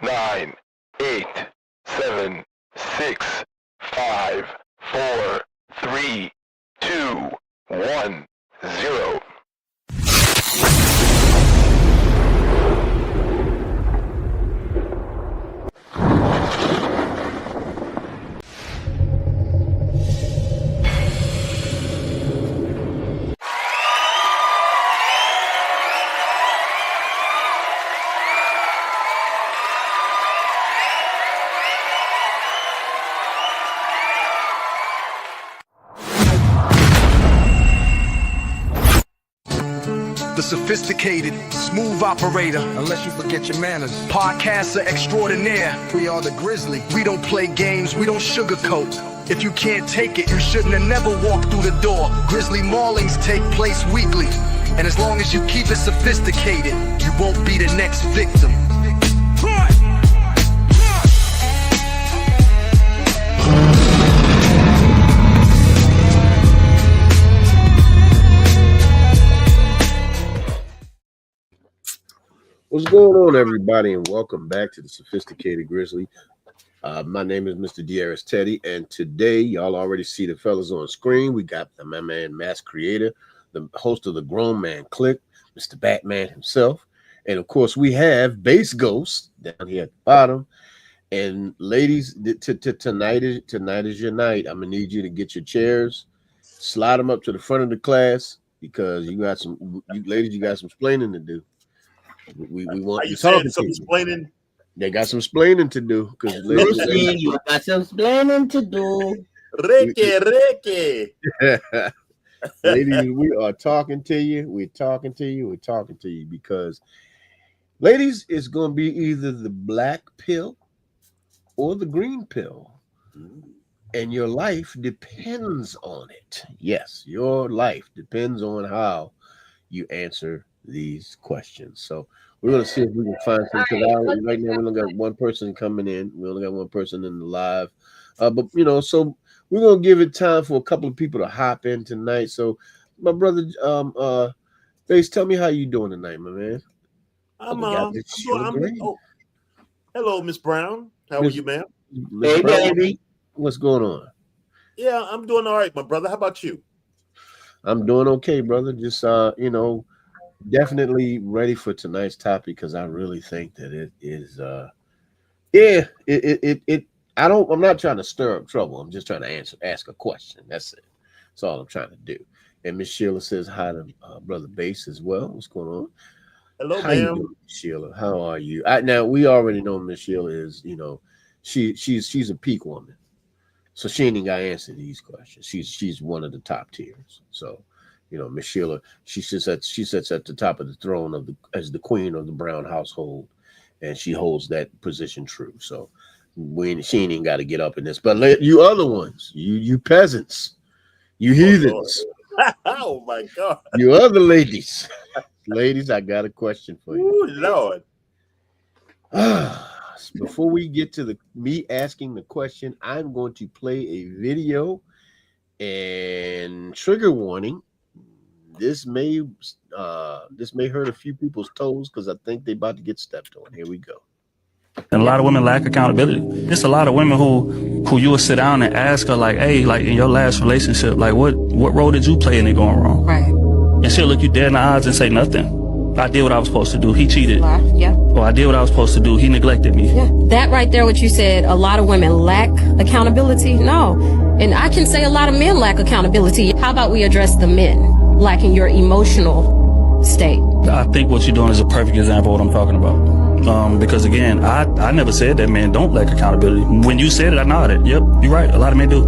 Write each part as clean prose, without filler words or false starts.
9, 8, 7, 6, 5, 4, 3, 2, 1, 0. The sophisticated, smooth operator. Unless you forget your manners. Podcaster extraordinaire. We are the Grizzly. We don't play games, we don't sugarcoat. If you can't take it, you shouldn't have never walked through the door. Grizzly maulings take place weekly. And as long as you keep it sophisticated, you won't be the next victim. What's going on, everybody, and welcome back to the Sophisticated Grizzly. My name is Mr. Dearest Teddy, and today, y'all already see the fellas on screen. We got my man, Mass Creator, the host of the Grown Man Click, Mr. Batman himself, and of course, we have Bass Ghost down here at the bottom. And ladies, tonight is your night. I'm gonna need you to get your chairs, slide them up to the front of the class because you got some, ladies, you got some explaining to do. We want you talking some explaining. They got some explaining to do because you got some explaining to do. Ricky. Ladies, we are talking to you. We're talking to you because, ladies, it's going to be either the black pill or the green pill, and your life depends on it. Yes, your life depends on how you answer these questions. So we're going to see if we can find something out. Right now, we only got one person coming in. We only got one person in the live. But, you know, so we're going to give it time for a couple of people to hop in tonight. So, my brother, Bass, tell me how you doing tonight, my man. Hello, Miss Brown. How are you, ma'am? Hey, baby. What's going on? Yeah, I'm doing all right, my brother. How about you? I'm doing okay, brother. Just, you know, definitely ready for tonight's topic because I really think that it is I'm not trying to stir up trouble. I'm just trying to ask a question. That's it. That's all I'm trying to do. And Miss Sheila says hi to brother Bass as well. What's going on? Hello, how ma'am. You doing, Sheila? How are you? Now we already know Miss Sheila is, you know, she's a peak woman. So she ain't even got to answer these questions. She's one of the top tiers. So, you know, Miss Sheila, she sits at the top of the throne as the queen of the Brown household, and she holds that position true. So she ain't even got to get up in this. But you other ones, you peasants, you heathens. Oh my God. You other ladies. Ladies, I got a question for you. Ooh, Lord. Before we get to me asking the question, I'm going to play a video, and trigger warning. This may hurt a few people's toes because I think they're about to get stepped on. Here we go. And a lot of women lack accountability. It's a lot of women who you will sit down and ask her, like, hey, like in your last relationship, like what role did you play in it going wrong? Right. And she'll look you dead in the eyes and say nothing. I did what I was supposed to do. He cheated. Yeah. Or I did what I was supposed to do. He neglected me. Yeah. That right there, what you said, a lot of women lack accountability. No. And I can say a lot of men lack accountability. How about we address the men lacking your emotional state? I think what you're doing is a perfect example of what I'm talking about. Because again, I never said that men don't lack accountability. When you said it, I nodded. Yep, you're right. A lot of men do.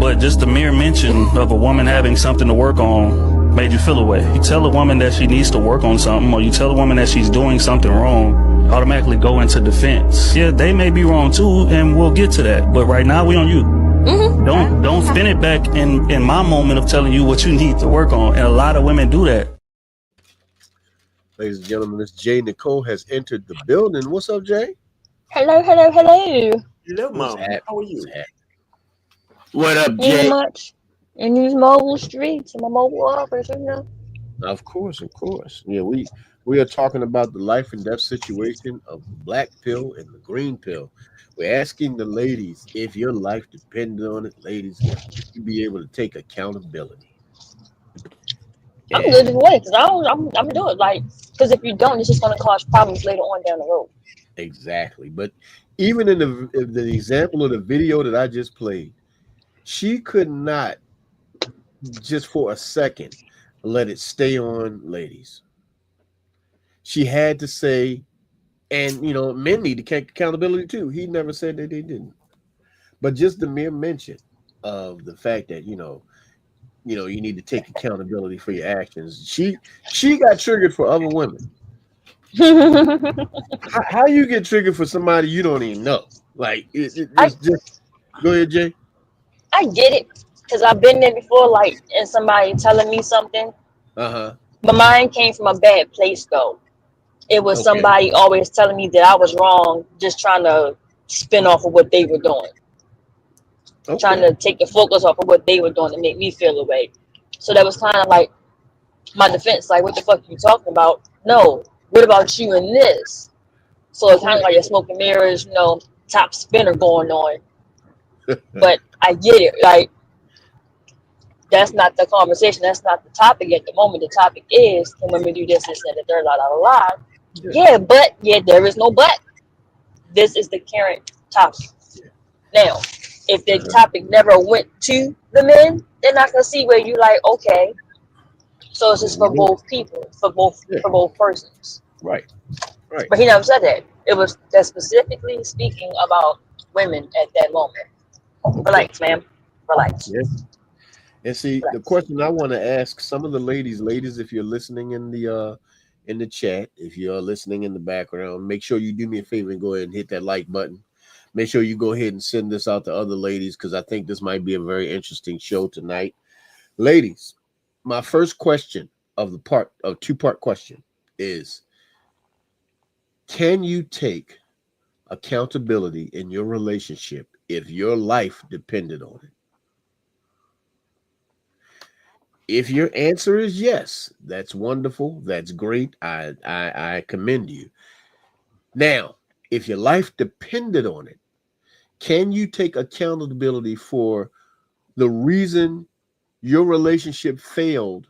But just the mere mention of a woman having something to work on made you feel away. You tell a woman that she needs to work on something, or you tell a woman that she's doing something wrong, automatically go into defense. Yeah, they may be wrong too, and we'll get to that. But right now, we on you. Mm-hmm. Don't spin it back in my moment of telling you what you need to work on. And a lot of women do that. Ladies and gentlemen, Miss Jay Nicole has entered the building. What's up, Jay? Hello. Hello, Mom. How are you? What up, Jay? Not much. In these mobile streets, in my mobile office, you know. Of course. Yeah, we We are talking about the life and death situation of the black pill and the green pill. We're asking the ladies if your life depended on it, ladies, would you be able to take accountability? I'm And good either way because I'm gonna do it. Like, because if you don't, it's just gonna cause problems later on down the road. exactly. But even in the example of the video that I just played, she could not just for a second let it stay on, ladies. She had to say, and men need to take accountability too. He never said that they didn't. But just the mere mention of the fact that you need to take accountability for your actions. She got triggered for other women. How you get triggered for somebody you don't even know? Like it's just go ahead, Jay. I get it because I've been there before, like, and somebody telling me something, Uh-huh. but mine came from a bad place though. It was Okay. somebody always telling me that I was wrong, just trying to spin off of what they were doing, trying Okay. to take the focus off of what they were doing to make me feel away. So that was kind of like my defense, like, what the fuck are you talking about? No, what about you and this? So it's kind of like a smoke and mirrors, top spinner going on. But I get it. Like, that's not the conversation. That's not the topic at the moment. The topic is, can women do this, and the third, Yeah, but there is no but. This is the current topic. Now, if the topic never went to the men, then I can see where you like, okay, so it's just for both people, for both persons. Right. But he never said that. It was that specifically speaking about women at that moment. Relax, ma'am. Relax. Yeah. And see, the question I want to ask some of the ladies, if you're listening in the chat, if you're listening in the background, make sure you do me a favor and go ahead and hit that like button. Make sure you go ahead and send this out to other ladies because I think this might be a very interesting show tonight. Ladies, my first question of two-part question is, can you take accountability in your relationship if your life depended on it? If your answer is yes, that's wonderful. That's great. I commend you. Now, if your life depended on it, can you take accountability for the reason your relationship failed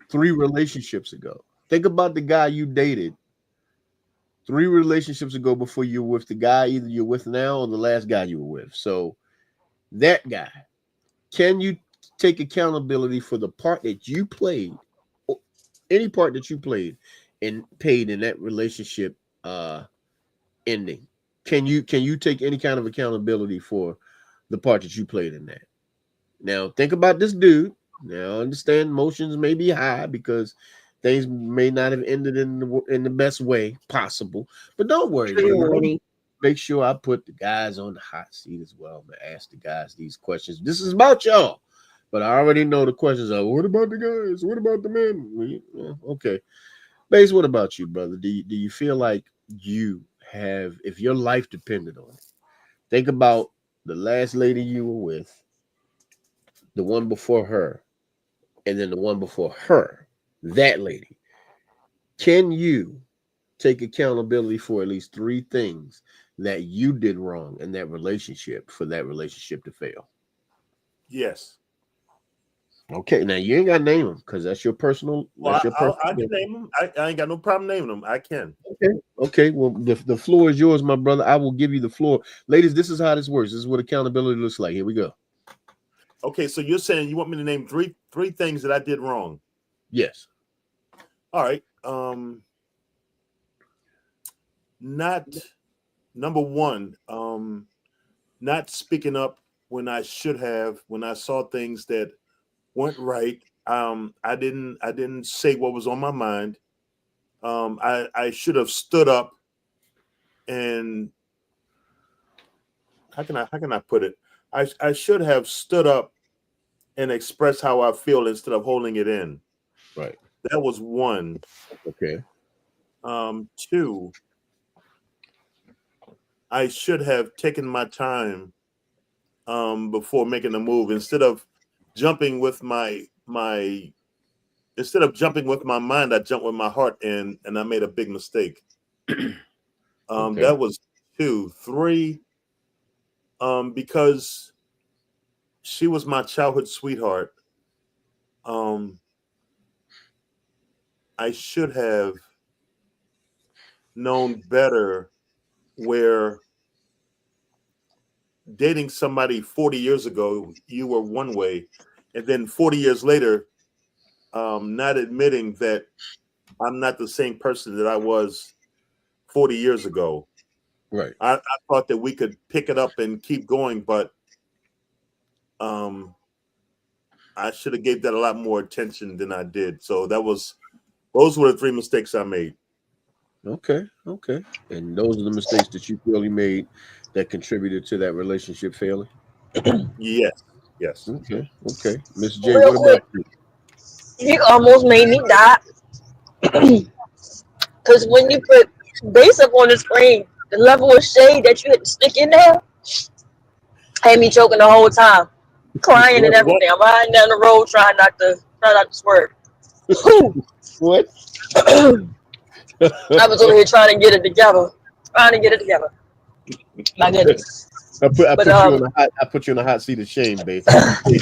3 relationships ago? Think about the guy you dated 3 relationships ago before you were with the guy either you're with now or the last guy you were with. So that guy, can you take accountability for the part that you played, or any part that you played and paid in that relationship ending? Can you take any kind of accountability for the part that you played in that? Now think about this dude. Now I understand emotions may be high because things may not have ended in the best way possible, but don't worry. Make sure I put the guys on the hot seat as well. I'm gonna ask the guys these questions. This is about y'all. But I already know the questions are, what about the guys? What about the men? Okay. Baze, what about you, brother? Do you feel like you have, if your life depended on it, think about the last lady you were with, the one before her, and then the one before her, that lady. Can you take accountability for at least 3 things that you did wrong in that relationship for that relationship to fail? Yes. Okay, now you ain't got to name them because that's your personal. Well, I can name them. I ain't got no problem naming them. I can. Okay. Well, the floor is yours, my brother. I will give you the floor, ladies. This is how this works. This is what accountability looks like. Here we go. Okay, so you're saying you want me to name three things that I did wrong? Yes. All right. Not number one. Not speaking up when I should have. When I saw things that weren't right. I didn't say what was on my mind. I should have stood up and how can I put it? I should have stood up and expressed how I feel instead of holding it in. Right. That was one. Okay. 2, I should have taken my time before making a move instead of jumping with my instead of jumping with my mind, I jumped with my heart, and I made a big mistake. Okay. That was 2. 3, because she was my childhood sweetheart. I should have known better, where dating somebody 40 years ago, you were one way, and then 40 years later, not admitting that I'm not the same person that I was 40 years ago. Right. I thought that we could pick it up and keep going, but I should have gave that a lot more attention than I did. So those were the 3 mistakes I made. Okay. And those are the mistakes that you feel you made that contributed to that relationship failing? Yes. Okay. Miss J, Real what about you? You almost made me die. Because when you put base up on the screen, the level of shade that you had to stick in there had me choking the whole time, crying and everything. I'm riding down the road trying not to swerve. What? I was over here trying to get it together. My goodness. I put you in a hot seat of shame, babe. Hey,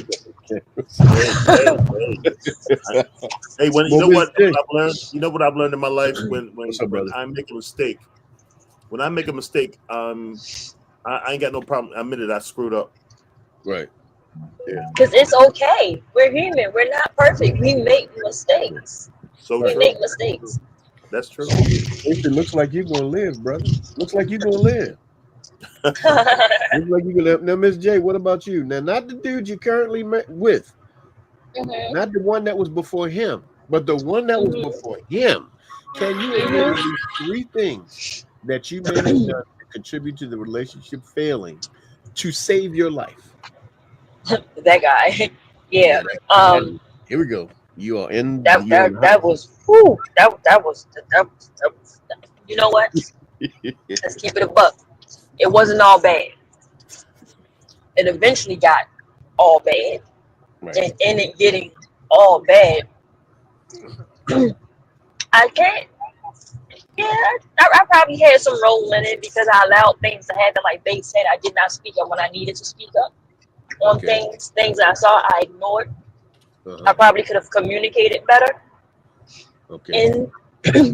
you know what I've learned? You know what I've learned in my life when I make a mistake. When I make a mistake, I ain't got no problem. I admit it. I screwed up. Right. Yeah. Because it's okay. We're human. We're not perfect. We make mistakes. We make mistakes. That's true. It looks like you're gonna live, brother. Looks like you're gonna live. Looks like you're gonna live. Now, Miss J, what about you? Now, not the dude you currently met with, not the one that was before him, but the one that was before him. Can you name these 3 things that you may have done to contribute to the relationship failing to save your life? That guy. Yeah. Here we go. You are in. That was. You know what? Let's keep it a buck. It wasn't all bad. It eventually got all bad, and in it getting all bad, I can't. Yeah, I probably had some role in it because I allowed things to happen. Like they said, I did not speak up when I needed to speak up on things I saw. I ignored. I probably could have communicated better in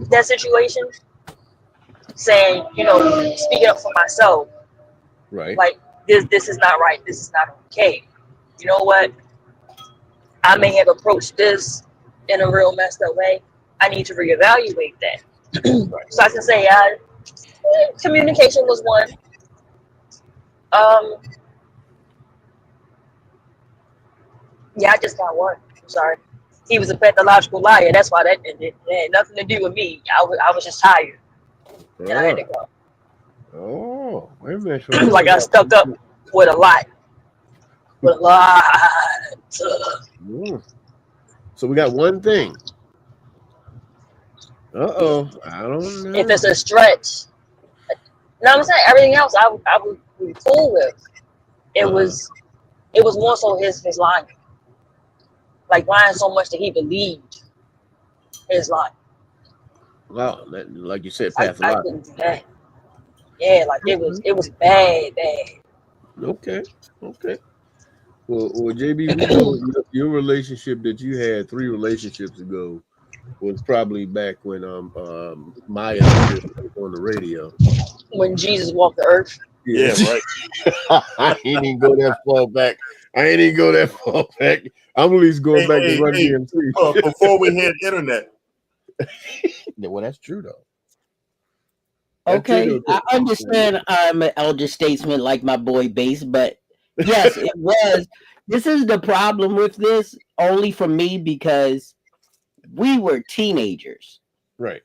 that situation, saying, speaking up for myself. Right. Like this is not right. This is not okay. You know what? I may have approached this in a real messed up way. I need to reevaluate that. So I can say communication was one. Yeah, I just got one. I'm sorry. He was a pathological liar. That's why that it had nothing to do with me. I was just tired. And I had to go. Oh, wait a minute. Like I stuck up with a lot. So we got one thing. I don't know. If it's a stretch. No, I'm saying everything else I would be cool with. It was more so his lying. Like lying so much that he believed his lying. Wow, like you said, pathological. I couldn't do that. Yeah, like it was bad. Okay. Well, JB, we know your relationship that you had 3 relationships ago was probably back when Maya was on the radio. When Jesus walked the earth. Yeah, right. I ain't even go that far back. I'm at least going back to Run DMC. Before we had internet. Yeah, well, that's true though. Okay, I understand I'm an elder statesman like my boy Bass, but yes, it was. This is the problem with this, only for me, because we were teenagers. Right.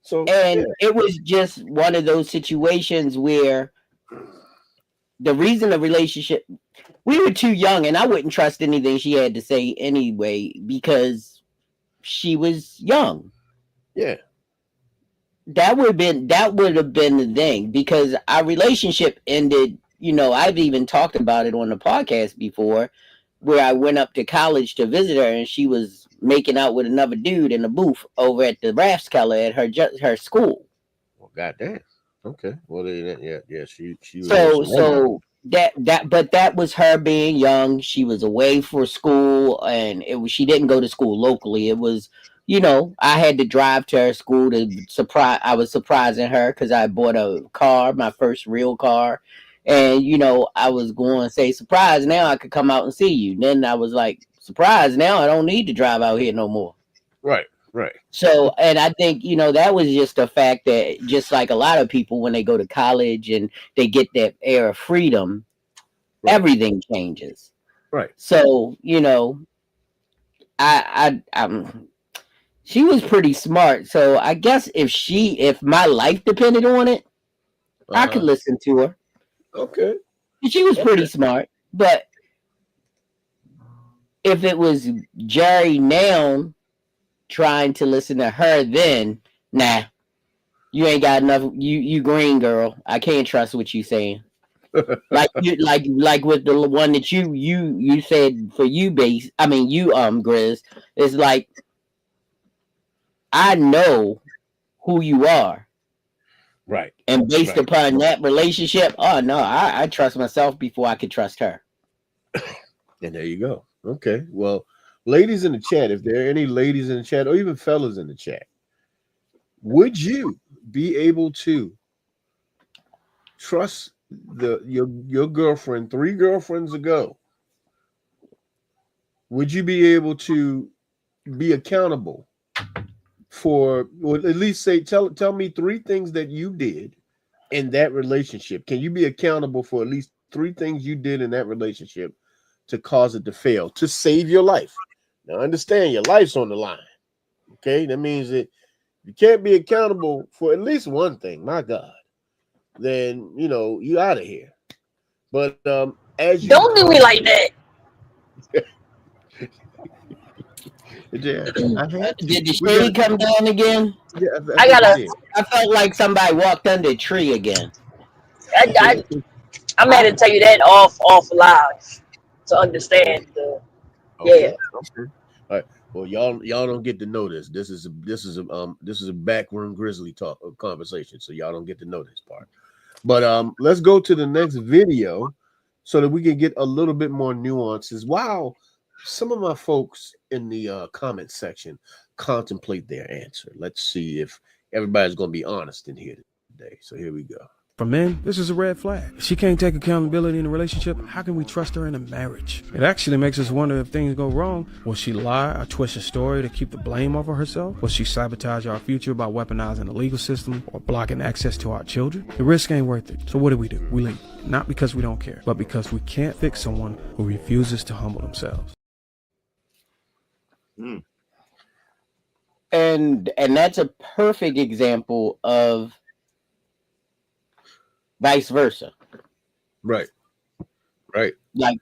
So it was just one of those situations where the reason the relationship, we were too young, and I wouldn't trust anything she had to say anyway because she was young. Yeah. That would have been the thing, because our relationship ended. I've even talked about it on the podcast before, where I went up to college to visit her, and she was making out with another dude in the booth over at the Rathskeller at her school. Well, goddamn. Okay. Well, yeah. She was So that was her being young. She was away for school, and she didn't go to school locally. It was, I had to drive to her school I was surprising her because I bought a car, my first real car. And, I was going to say, surprise, now I could come out and see you. Then I was like, surprise, now I don't need to drive out here no more. Right. So, and I think, that was just a fact that just like a lot of people, when they go to college and they get that air of freedom, everything changes. Right. So, she was pretty smart. So I guess if my life depended on it, I could listen to her. Okay. She was pretty smart, but if it was Jerry now trying to listen to her, then nah, you ain't got enough. You green, girl. I can't trust what you saying. like with the one that you said for you, Grizz. It's like, I know who you are. Right. And based upon that relationship, oh no, I trust myself before I could trust her. And there you go. Okay. Well, ladies in the chat, if there are any ladies in the chat or even fellas in the chat, would you be able to trust your girlfriend 3 girlfriends ago? Would you be able to be accountable for, or at least say, tell me 3 things that you did in that relationship? Can you be accountable for at least 3 things you did in that relationship to cause it to fail, to save your life? Now, understand, your life's on the line. Okay, that means that you can't be accountable for at least one thing. My God, then you out of here. But as you don't do me like that. Yeah, did the shade come down again? Yeah, I felt like somebody walked under a tree again. I'm had to tell you that off loud to understand. Okay. All right. Well, y'all don't get to know this. This is a backroom Grizzly talk conversation, so y'all don't get to know this part. But let's go to the next video so that we can get a little bit more nuances. Wow. Some of my folks in the comment section contemplate their answer. Let's see if everybody's going to be honest in here today. So here we go. For men, this is a red flag. If she can't take accountability in a relationship, how can we trust her in a marriage? It actually makes us wonder if things go wrong. Will she lie or twist a story to keep the blame off of herself? Will she sabotage our future by weaponizing the legal system or blocking access to our children? The risk ain't worth it. So what do? We leave. Not because we don't care, but because we can't fix someone who refuses to humble themselves. And that's a perfect example of vice versa. Right. Like,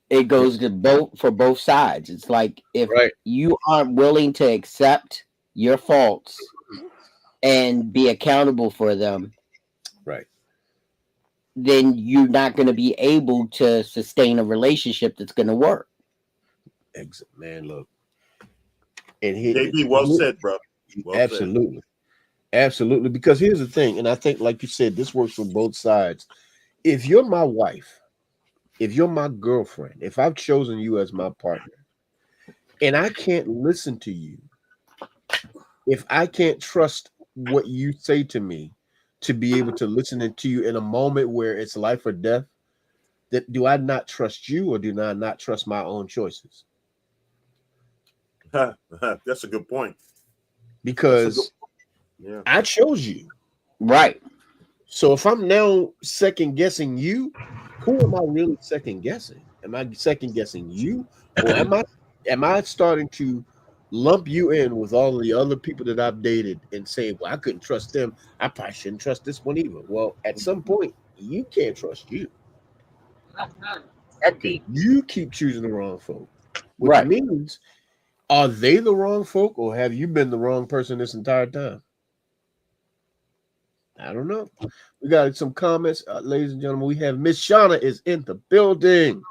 it goes to both sides. It's like, if you aren't willing to accept your faults and be accountable for them, then you're not going to be able to sustain a relationship that's going to work. Man, look. And JB, well said, bro. Absolutely. Because here's the thing, and I think, like you said, this works for both sides. If you're my wife, if you're my girlfriend, if I've chosen you as my partner, and I can't listen to you, if I can't trust what you say to me to be able to listen to you in a moment where it's life or death, that do I not trust you, or do I not trust my own choices? That's a good point. Because I chose you. Right. So if I'm now second guessing you, who am I really second guessing? Am I second guessing you? Or am I starting to lump you in with all of the other people that I've dated and say, well, I couldn't trust them, I probably shouldn't trust this one either? Well, at some point, you can't trust you. You keep choosing the wrong folk. Which means, are they the wrong folk, or have you been the wrong person this entire time? I don't know. We got some comments, ladies and gentlemen. We have Miss Shauna is in the building.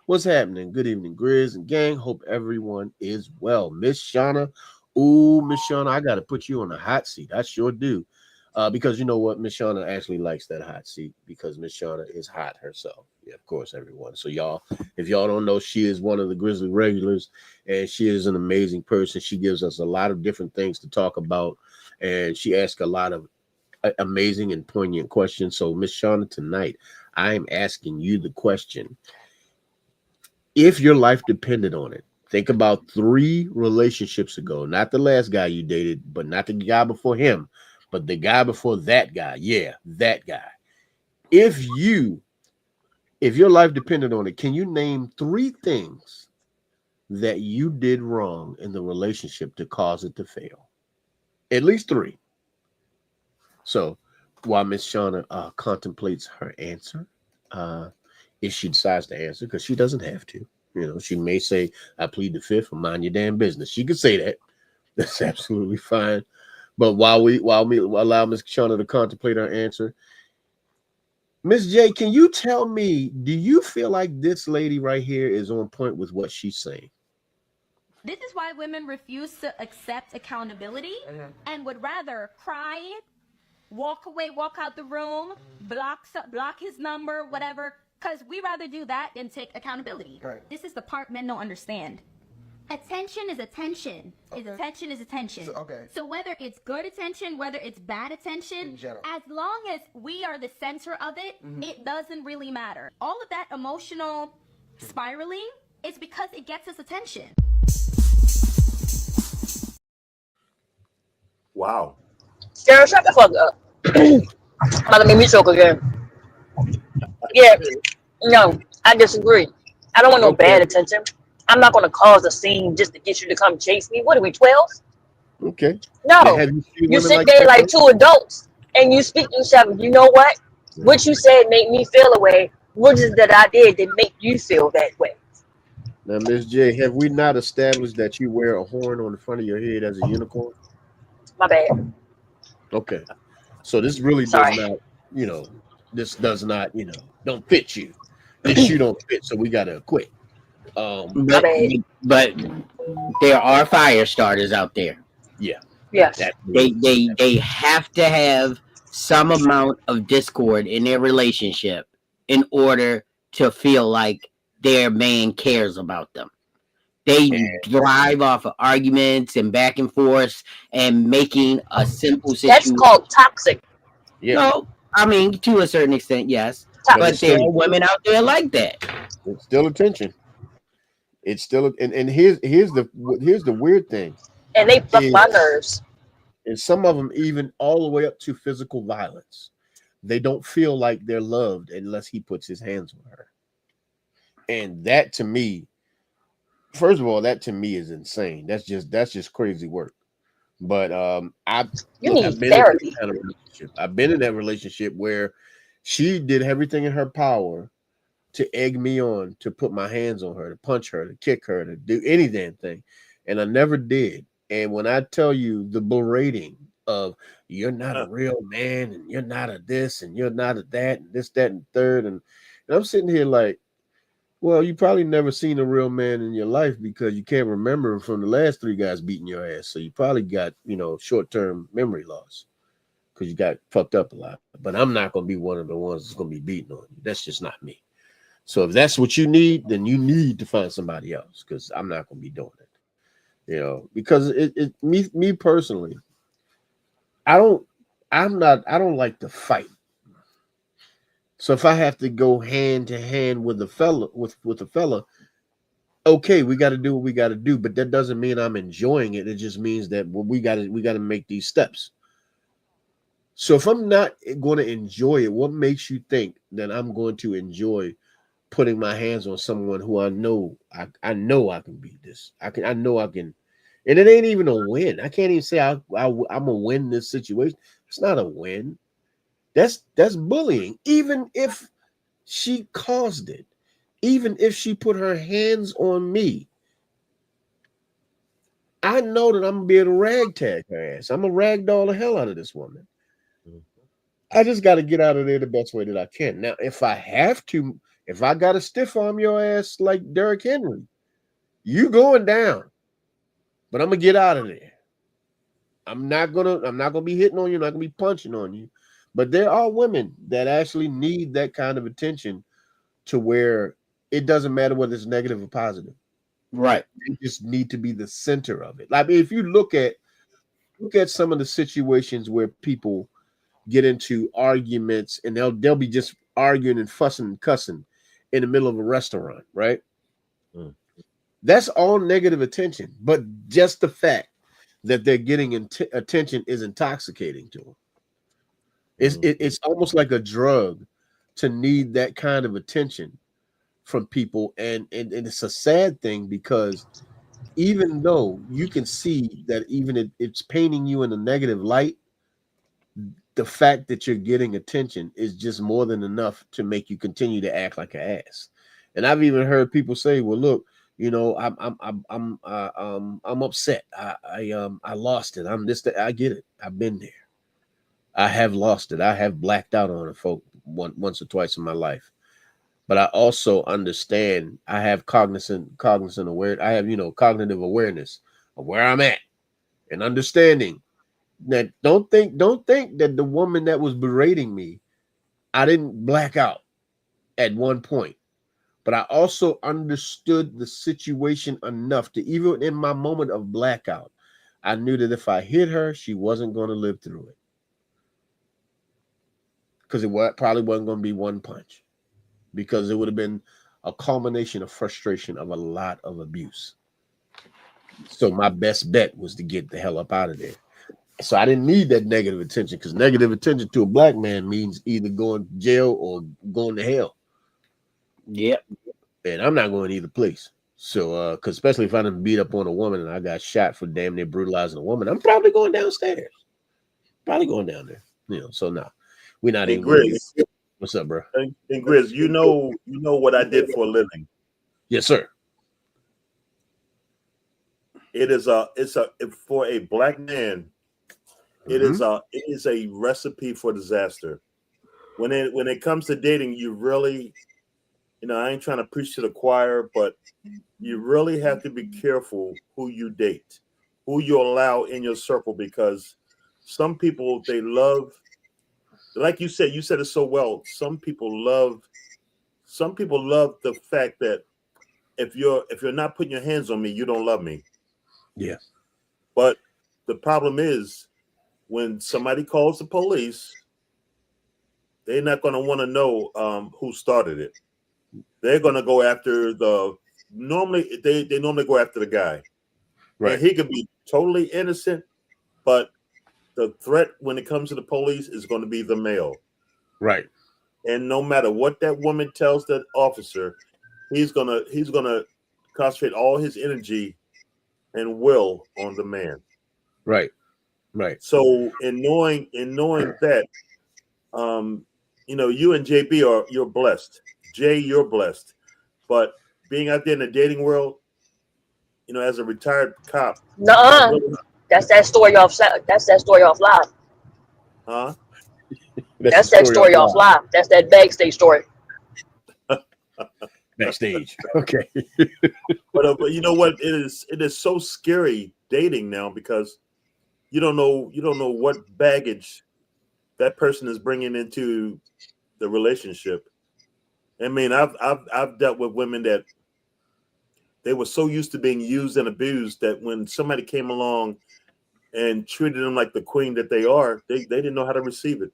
What's happening? Good evening, Grizz and gang. Hope everyone is well. Miss Shauna. Ooh, Miss Shauna, I got to put you on the hot seat. I sure do. Because you know what? Miss Shauna actually likes that hot seat because Miss Shauna is hot herself. Yeah, of course, everyone. So y'all, if y'all don't know, she is one of the Grizzly regulars, and she is an amazing person. She gives us a lot of different things to talk about, and she asks a lot of amazing and poignant questions. So, Miss Shauna, tonight, I am asking you the question. If your life depended on it, think about 3 relationships ago, not the last guy you dated, but not the guy before him, but the guy before that guy. Yeah, that guy. If your life depended on it, can you name 3 things that you did wrong in the relationship to cause it to fail? At least 3. So while Miss Shauna contemplates her answer, if she decides to answer, because she doesn't have to, you know, she may say, I plead the fifth or mind your damn business. She could say that. That's absolutely fine. But while we allow Miss Shauna to contemplate her answer, Miss J, can you tell me, do you feel like this lady right here is on point with what she's saying? This is why women refuse to accept accountability and would rather cry, walk away, walk out the room, block his number, whatever, because we rather do that than take accountability. Right. This is the part men don't understand. Attention is attention. Okay. Attention is attention. So whether it's good attention, whether it's bad attention, as long as we are the center of it, it doesn't really matter. All of that emotional spiraling is because it gets us attention. Wow. Sarah, shut the fuck up. About to make me choke again. Yeah, no, I disagree. I don't want no bad attention. I'm not going to cause a scene just to get you to come chase me. What are we, 12? Okay. No. You sit there like 2 adults and you speak to each other. You know what? What you said made me feel away. What is that I did that make you feel that way? Now, Miss J, have we not established that you wear a horn on the front of your head as a unicorn? My bad. Okay. So this really does not, you know, this does not, you know, don't fit you. This shoe don't fit, so we got to quit. But there are fire starters out there. Yeah. Yes. They have to have some amount of discord in their relationship in order to feel like their man cares about them. They drive off of arguments and back and forth and making a simple situation. That's called toxic. Yeah. No, I mean, to a certain extent, yes. But there are women out there like that. It's still attention. It's still, and here's the weird thing. And they fuck my nerves. And some of them even all the way up to physical violence. They don't feel like they're loved unless he puts his hands on her. And that to me, first of all, that to me is insane. That's just crazy work. But I've been in that relationship where she did everything in her power to egg me on, to put my hands on her, to punch her, to kick her, to do any damn thing. And I never did. And when I tell you the berating of you're not a real man and you're not a this and you're not a that and this, that, and third. And I'm sitting here like, well, you probably never seen a real man in your life because you can't remember from the last 3 guys beating your ass. So you probably got, you know, short-term memory loss because you got fucked up a lot. But I'm not going to be one of the ones that's going to be beating on you. That's just not me. So if that's what you need, then you need to find somebody else because I'm not going to be doing it. You know, because me personally, I don't like to fight. So if I have to go hand to hand with a fella, with a fella, okay, we got to do what we got to do, but that doesn't mean I'm enjoying it. It just means that we got to make these steps. So if I'm not going to enjoy it, what makes you think that I'm going to enjoy putting my hands on someone who I know I can beat this? I know I can, and it ain't even a win. I can't even say I'm gonna win this situation. It's not a win. That's bullying. Even if she caused it, even if she put her hands on me, I know that I'm gonna be able to ragtag her ass. I'm gonna ragdoll the hell out of this woman. I just got to get out of there the best way that I can. Now, if I have to If I got to stiff arm your ass like Derrick Henry, you going down. But I'm gonna get out of there. I'm not gonna be hitting on you, not gonna be punching on you. But there are women that actually need that kind of attention to where it doesn't matter whether it's negative or positive. Right. You just need to be the center of it. Like if you look at some of the situations where people get into arguments and they'll be just arguing and fussing and cussing in the middle of a restaurant, right? That's all negative attention, but just the fact that they're getting attention is intoxicating to them. It's almost like a drug to need that kind of attention from people, and it's a sad thing because even though you can see that even it's painting you in a negative light, the fact that you're getting attention is just more than enough to make you continue to act like an ass. And I've even heard people say, "Well, look, you know, I'm upset. I lost it. I'm this. I get it. I've been there. I have lost it. I have blacked out on it, folk, once or twice in my life. But I also understand. I have cognizant aware. I have cognitive awareness of where I'm at and understanding that. Don't think that the woman that was berating me, I didn't black out at one point. But I also understood the situation enough to, even in my moment of blackout, I knew that if I hit her, she wasn't going to live through it. Because it probably wasn't going to be one punch. Because it would have been a culmination of frustration of a lot of abuse. So my best bet was to get the hell up out of there. So I didn't need that negative attention, because negative attention to a black man means either going to jail or going to hell. Yep. And I'm not going either place. So, because especially if I done beat up on a woman and I got shot for damn near brutalizing a woman, I'm probably going downstairs. Probably going down there. So now we're not even. Grizz, what's up, bro? And Grizz, you know what I did for a living. Yes, sir. It's for a black man. It is a recipe for disaster. When it comes to dating, you really. I ain't trying to preach to the choir, but you really have to be careful who you date, who you allow in your circle, because some people, they love, like you said it so well. Some people love the fact that if you're not putting your hands on me, you don't love me. Yeah. But the problem is when somebody calls the police, they're not going to want to know who started it. They're going to go after normally they normally go after the guy. Right. And he could be totally innocent, but the threat when it comes to the police is going to be the male. Right. And no matter what that woman tells that officer, he's going to concentrate all his energy and will on the man. Right. Right. So in knowing that, you and JB you're blessed. Jay, you're blessed, but being out there in the dating world, as a retired cop, that's that story off. That's that story off live. Huh? That's that story off live. That's that backstage story. Backstage, okay. But you know what? It is so scary dating now, because you don't know what baggage that person is bringing into the relationship. I mean, I've dealt with women that they were so used to being used and abused that when somebody came along and treated them like the queen that they are, they didn't know how to receive it.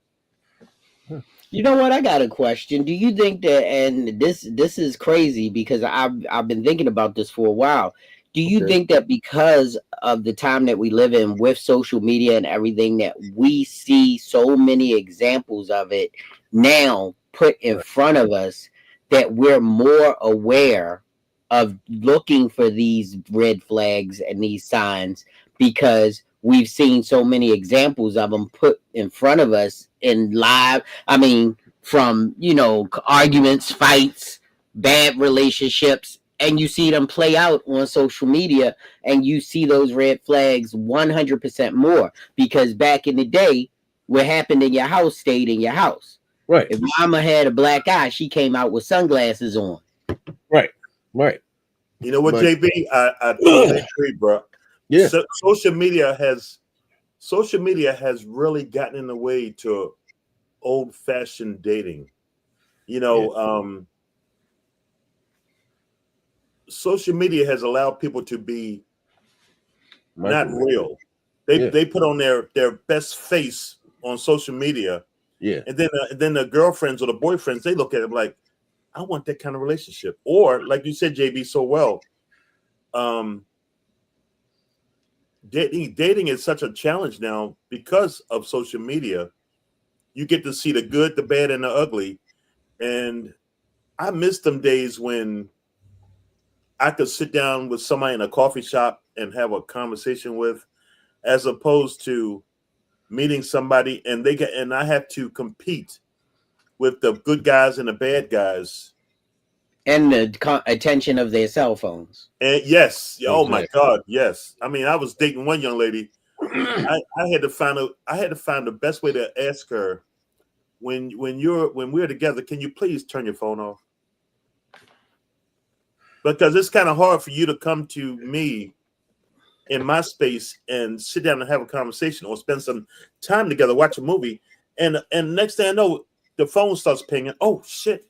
You know what? I got a question. Do you think that, and this is crazy because I've been thinking about this for a while. Do you think that because of the time that we live in with social media and everything, that we see so many examples of it now put in front of us, that we're more aware of looking for these red flags and these signs because we've seen so many examples of them put in front of us in live? I mean, from, arguments, fights, bad relationships, and you see them play out on social media, and you see those red flags 100% more, because back in the day, what happened in your house stayed in your house. Right. If mama had a black eye, she came out with sunglasses on. Right. Right. You know what, But- JB? I totally agree, bro. Yeah. Social media has really gotten in the way to old-fashioned dating. You know, social media has allowed people to be not real. They put on their best face on social media. Yeah. And then the girlfriends or the boyfriends, they look at it like, I want that kind of relationship. Or like you said, JB, so well, dating is such a challenge now because of social media. You get to see the good, the bad, and the ugly. And I miss them days when I could sit down with somebody in a coffee shop and have a conversation with, as opposed to meeting somebody and I have to compete with the good guys and the bad guys. And the attention of their cell phones. And yes, oh my God, yes. I mean, I was dating one young lady. I had to find the best way to ask her when we're together. Can you please turn your phone off? Because it's kind of hard for you to come to me in my space and sit down and have a conversation or spend some time together, watch a movie, and next thing I know, the phone starts pinging. Oh shit,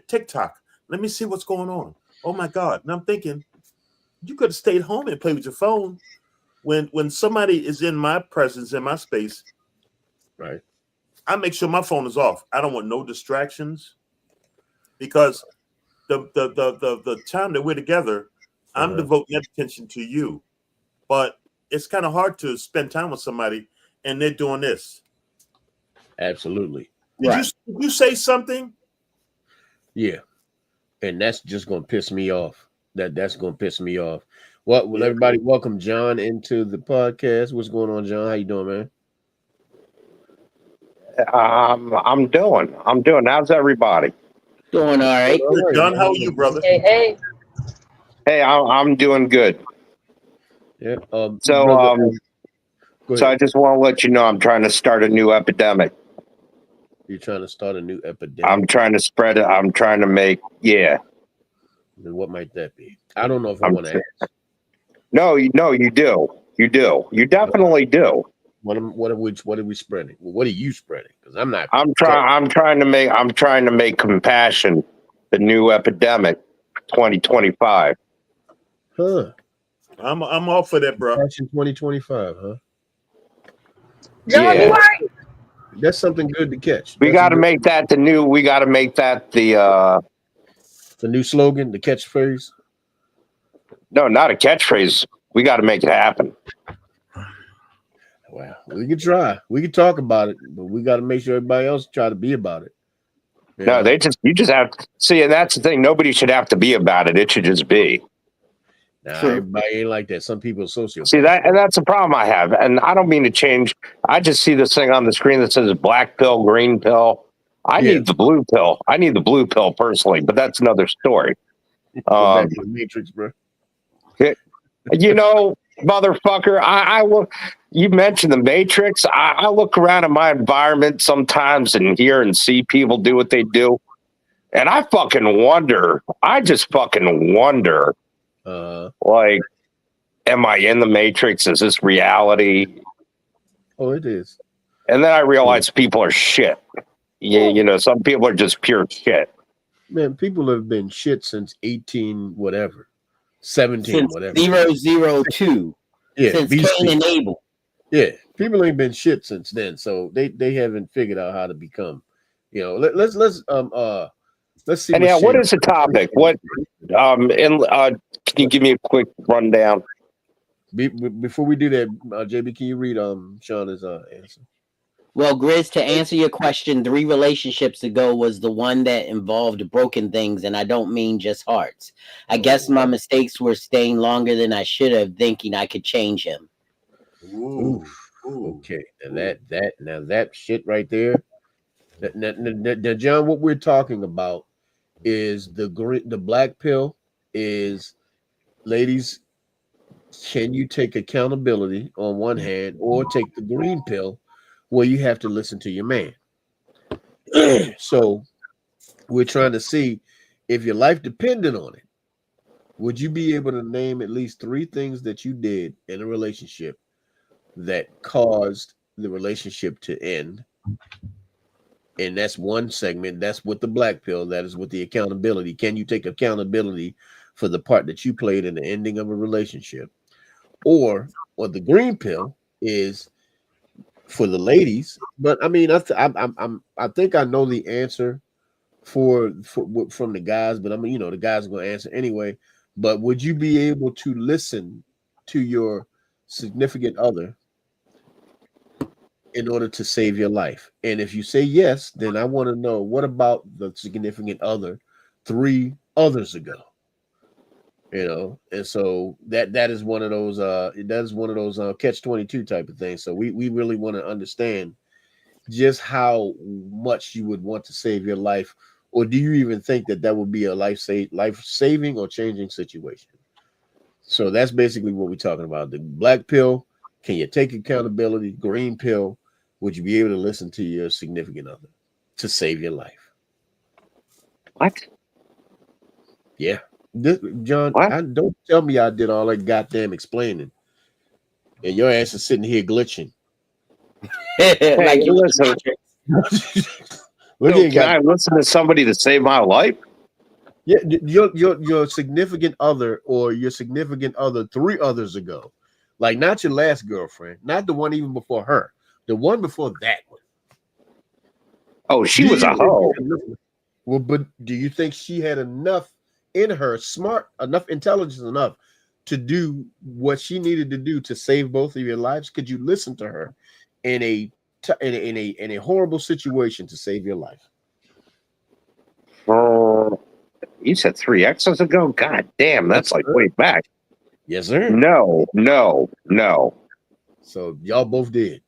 TikTok. Let me see what's going on. Oh my God. And I'm thinking, you could have stayed home and played with your phone. When somebody is in my presence, in my space, right, I make sure my phone is off. I don't want no distractions, because the time that we're together, I'm devoting attention to you. But it's kind of hard to spend time with somebody and they're doing this. Absolutely. Did you say something? Yeah. And that's just gonna piss me off. That's gonna piss me off. Well, everybody, welcome John into the podcast. What's going on, John? How you doing, man? I'm doing. How's everybody? Doing all right. John, how are you, brother? Hey. Hey, I'm doing good. Yeah. So So I just want to let you know I'm trying to start a new epidemic. You're trying to start a new epidemic. I'm trying to spread it. I'm trying to make Then what might that be? I don't know if I want to ask. No, you do. You do. You definitely do. What are we spreading? Well, what are you spreading? Because I'm not. I'm trying to make compassion the new epidemic 2025. Huh. I'm all for that, bro. Passion 2025, huh? John, you right. That's something good to catch. We got to make that the new. We got to make that the new slogan, the catchphrase. No, not a catchphrase. We got to make it happen. Well, we could try. We could talk about it, but we got to make sure everybody else try to be about it. No, you just have to see, and that's the thing. Nobody should have to be about it. It should just be. Nah, everybody ain't like that. Some people are sociopaths. See that, and that's a problem I have. And I don't mean to change. I just see this thing on the screen that says black pill, green pill. I need the blue pill. I need the blue pill personally, but that's another story. Back to the Matrix, bro. You know, motherfucker, I look. You mentioned the Matrix. I look around in my environment sometimes and hear and see people do what they do, and I fucking wonder. I just fucking wonder. Like, am I in the Matrix? Is this reality? Oh, it is. And then I realize people are shit. You know, some people are just pure shit. Man, people have been shit since 18 whatever, 17 Since whatever. 002. Yeah, Since BC. Cain and Abel. Yeah, people ain't been shit since then, so they haven't figured out how to become. You know, let's see. And what is the topic? What can you give me a quick rundown? Before we do that, JB, can you read Shauna's answer? Well, Grizz, to answer your question, 3 relationships ago was the one that involved broken things, and I don't mean just hearts. I guess my mistakes were staying longer than I should have, thinking I could change him. Ooh. Okay, and that shit right there. Now, John, what we're talking about is the black pill. Is, ladies, can you take accountability on one hand, or take the green pill, where you have to listen to your man? So we're trying to see if your life depended on it. Would you be able to name at least 3 things that you did in a relationship that caused the relationship to end? And that's one segment. That's with the black pill. That is with the accountability. Can you take accountability for the part that you played in the ending of a relationship? Or the green pill is for the ladies. But I mean, I think I know the answer from the guys. But I mean, the guys are going to answer anyway. But would you be able to listen to your significant other in order to save your life? And if you say yes, then I want to know, what about the significant other 3 others ago? And so that is one of those catch-22 type of things. So we really want to understand just how much you would want to save your life, or do you even think that would be a life-saving or changing situation? So that's basically what we're talking about. The black pill, can you take accountability? Green pill, would you be able to listen to your significant other to save your life? What? Yeah. John, don't tell me I did all that goddamn explaining and your ass is sitting here glitching. Like you listen. Can I listen to somebody to save my life? Yeah, your significant other, or your significant other 3 others ago, like not your last girlfriend, not the one even before her, the one before that one. Oh, she was a hoe. Well, but do you think she had enough in her, smart enough, intelligence enough to do what she needed to do to save both of your lives? Could you listen to her in a horrible situation to save your life? You said 3 X's ago? God damn, that's like way back. Yes, sir. No. So y'all both did.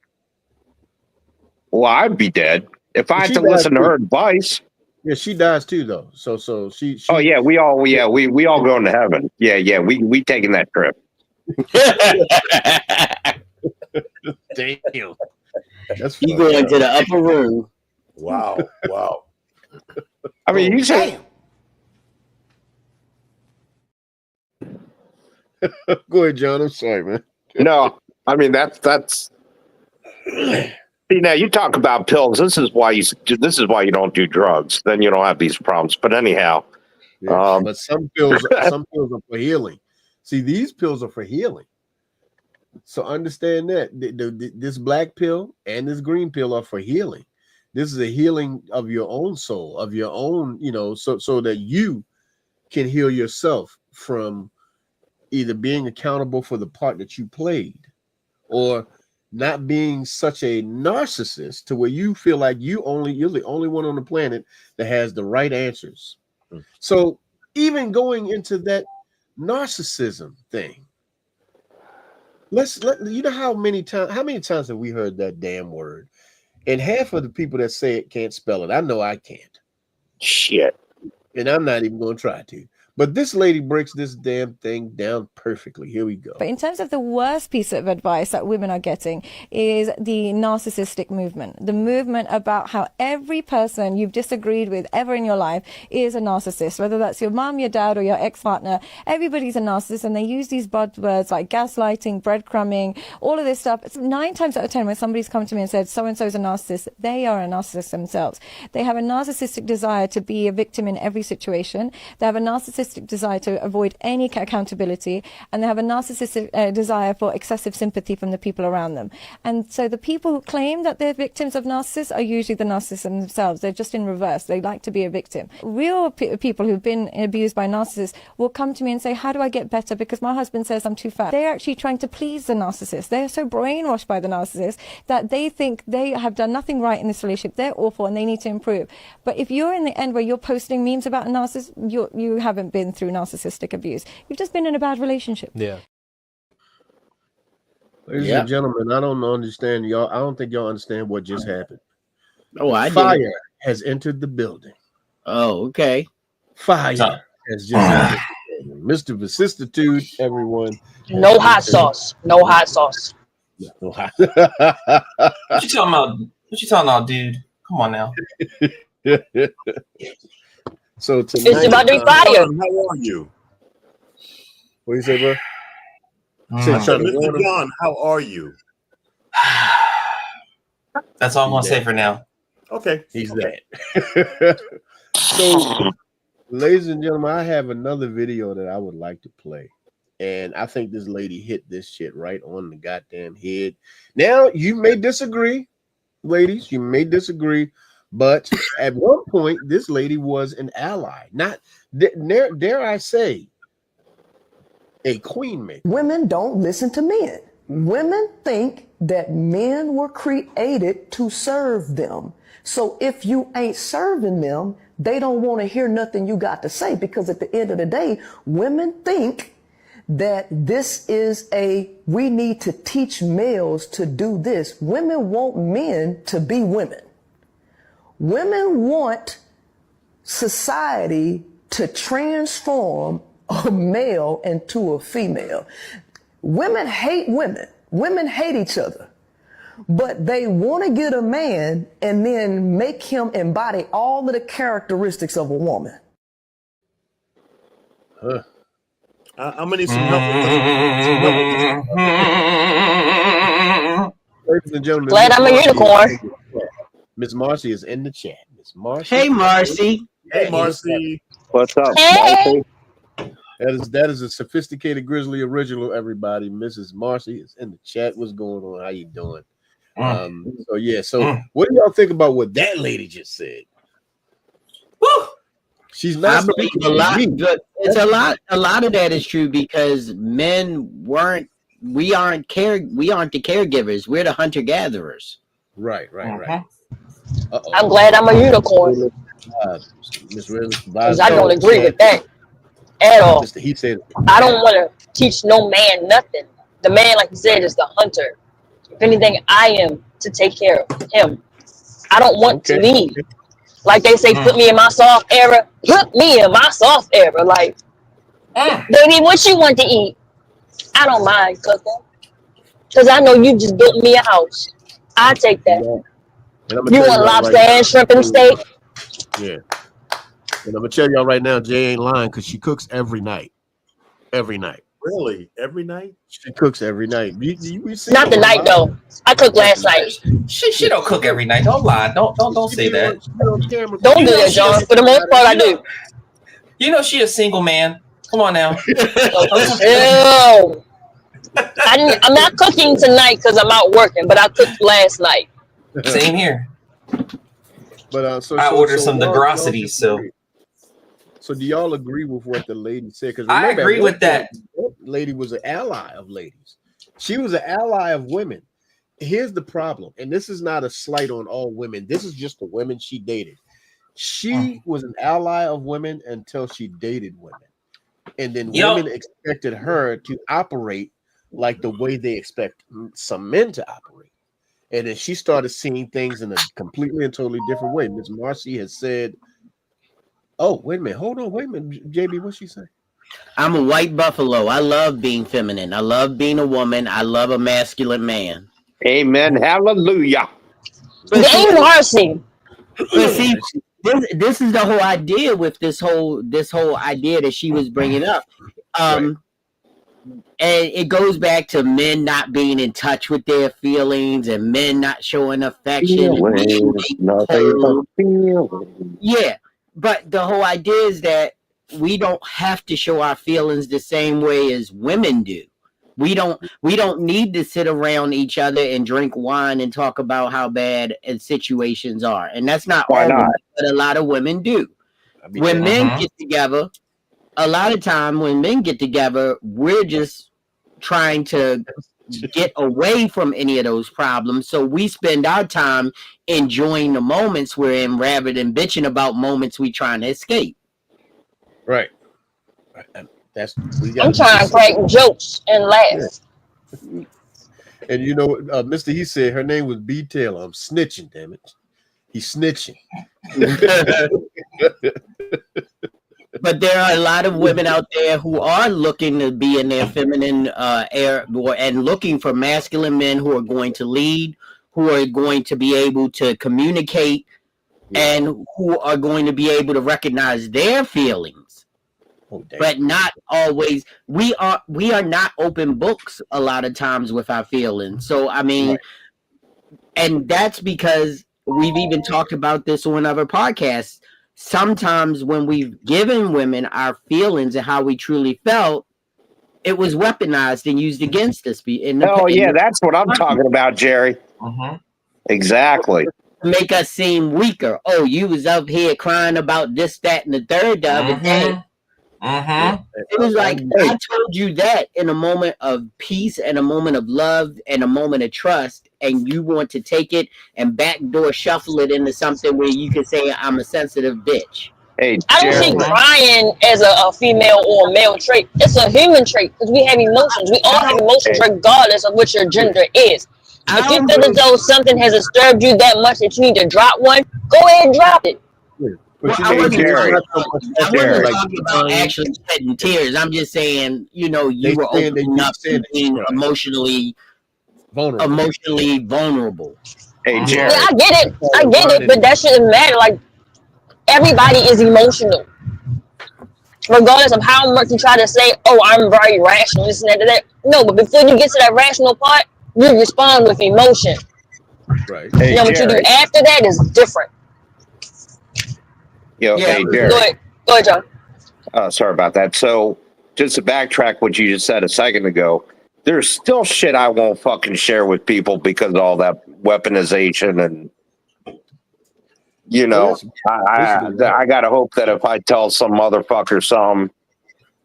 Well, I'd be dead if I had to listen to her advice. Yeah, she dies too, though. So she. Oh yeah, we all going to heaven. Yeah, we taking that trip. Damn. That's you going to the upper room. Wow. I mean, you say. Go ahead, John. I'm sorry, man. No, I mean that's. See, now you talk about pills. This is why you don't do drugs. Then you don't have these problems. But anyhow, but some pills are for healing. See, these pills are for healing. So understand that this black pill and this green pill are for healing. This is a healing of your own soul, of your own, so that you can heal yourself from either being accountable for the part that you played, or not being such a narcissist to where you feel like you're the only one on the planet that has the right answers. So even going into that narcissism thing, you know how many times have we heard that damn word? And half of the people that say it can't spell it. I know I can't. Shit. And I'm not even going to try to. But this lady breaks this damn thing down perfectly. Here we go. But in terms of the worst piece of advice that women are getting is the narcissistic movement. The movement about how every person you've disagreed with ever in your life is a narcissist, whether that's your mom, your dad, or your ex-partner. Everybody's a narcissist, and they use these buzzwords like gaslighting, breadcrumbing, all of this stuff. It's 9 times out of 10 when somebody's come to me and said, so-and-so's a narcissist, they are a narcissist themselves. They have a narcissistic desire to be a victim in every situation. They have a narcissistic desire to avoid any accountability, and they have a narcissistic desire for excessive sympathy from the people around them. And so the people who claim that they're victims of narcissists are usually the narcissists themselves. They're just in reverse. They like to be a victim. Real people who've been abused by narcissists will come to me and say, how do I get better? Because my husband says I'm too fat. They're actually trying to please the narcissist. They're so brainwashed by the narcissist that they think they have done nothing right in this relationship. They're awful and they need to improve. But if you're in the end where you're posting memes about a narcissist, you haven't been through narcissistic abuse. You've just been in a bad relationship. Yeah. Ladies and gentlemen, I don't understand y'all. I don't think y'all understand what just happened. Oh, I Fire did. has entered the building. Oh, okay. Fire has just entered the building. Mr. Vicissitude, everyone. No hot sauce. No hot sauce. No hot. What you talking about? What you talking about, dude? Come on now. So tonight, It's about to be fire. John, how are you? what do you say, bro? Mm. Say I said, trying to warn Mr. him. John, how are you? That's all I'm gonna say for now. Okay. He's okay. that. So, ladies and gentlemen, I have another video that I would like to play. And I think this lady hit this shit right on the goddamn head. Now, you may disagree, ladies. You may disagree. But at one point, this lady was an ally. Not, dare I say, a queen maker. Women don't listen to men. Women think that men were created to serve them. So if you ain't serving them, they don't want to hear nothing you got to say, because at the end of the day, women think that this is we need to teach males to do this. Women want men to be women. Women want society to transform a male into a female. Women hate women. Women hate each other. But they want to get a man and then make him embody all of the characteristics of a woman. Huh. I'm gonna need some help with this. Ladies and gentlemen, Glad I'm a unicorn. Miss Marcy is in the chat. Miss Marcy. Hey, Marcy. Hey, Marcy. What's up, Hey. Marcy? That is a sophisticated Grizzly original, everybody. Mrs. Marcy is in the chat. What's going on? How you doing? So yeah, what do y'all think about what that lady just said? Woo! She's not I believe a lot. It's a lot of that is true, because men we aren't the caregivers. We're the hunter gatherers. Right. I'm glad I'm a unicorn. Miss Rizzo, Because I don't agree with that at all. He said, I don't want to teach no man nothing. The man, like you said, is the hunter. If anything, I am to take care of him. I don't want to leave. Like they say, put me in my soft era. Put me in my soft era. Like, baby, what you want to eat? I don't mind cooking. Because I know you just built me a house. I take that. You want lobster and shrimp and steak? Yeah. And I'm going to tell y'all right now, Jay ain't lying, because she cooks every night. Every night. Really? Every night? She cooks every night. Not the night, though. I cooked last night. She don't cook every night. Don't lie. Don't say that. Don't do that, John. For the most part, I do. You know she a single man. Come on now. Ew. I'm not cooking tonight because I'm out working, but I cooked last night. Same here. But I ordered some Degrassi, so. So do y'all agree with what the lady said? Because I agree with that. Lady was an ally of ladies. She was an ally of women. Here's the problem, and this is not a slight on all women. This is just the women she dated. She was an ally of women until she dated women. And then women expected her to operate like the way they expect some men to operate. And then she started seeing things in a completely and totally different way. Miss Marcy has said, oh, wait a minute. Hold on. Wait a minute. JB, what's she say? I'm a white buffalo. I love being feminine. I love being a woman. I love a masculine man. Amen. Hallelujah. Dang Marcy. But see, this is the whole idea with this whole idea that she was bringing up. And it goes back to men not being in touch with their feelings and men not showing affection. Yeah, but the whole idea is that we don't have to show our feelings the same way as women do. We don't need to sit around each other and drink wine and talk about how bad situations are. And that's not all women, but a lot of women do. When men get together, a lot of time when men get together, we're just trying to get away from any of those problems. So we spend our time enjoying the moments we're in rather than bitching about moments we trying to escape. Right. I'm trying to crack jokes and laugh. Yeah. And you know, Mr. He said her name was B Taylor. I'm snitching, damn it. He's snitching. But there are a lot of women out there who are looking to be in their feminine air and looking for masculine men who are going to lead, who are going to be able to communicate and who are going to be able to recognize their feelings, but not always. We are not open books a lot of times with our feelings. So I mean, and that's because we've even talked about this on other podcasts. Sometimes when we've given women our feelings and how we truly felt, it was weaponized and used against us. That's what I'm talking about, Jerry. Exactly. Make us seem weaker. Oh, you was up here crying about this, that, and the third the other day. It was like, I told you that in a moment of peace and a moment of love and a moment of trust, and you want to take it and backdoor shuffle it into something where you can say I'm a sensitive bitch. Hey, I don't see crying as a female or a male trait. It's a human trait because we have emotions. We all have emotions regardless of what your gender is. If you feel as though something has disturbed you that much that you need to drop one, go ahead and drop it. Well, I wasn't talking about actually shedding tears. I'm just saying, you were opening up to being emotionally vulnerable. Hey, Jerry. Yeah, I get it, but that shouldn't matter. Like, everybody is emotional, regardless of how much you try to say, "Oh, I'm very rational," this and that. No, but before you get to that rational part, you respond with emotion. Right. Hey, what you do after that is different. Hey, Jerry. Go ahead, John. Sorry about that. So, just to backtrack what you just said a second ago, there's still shit I won't fucking share with people because of all that weaponization and, I gotta hope that if I tell some motherfucker something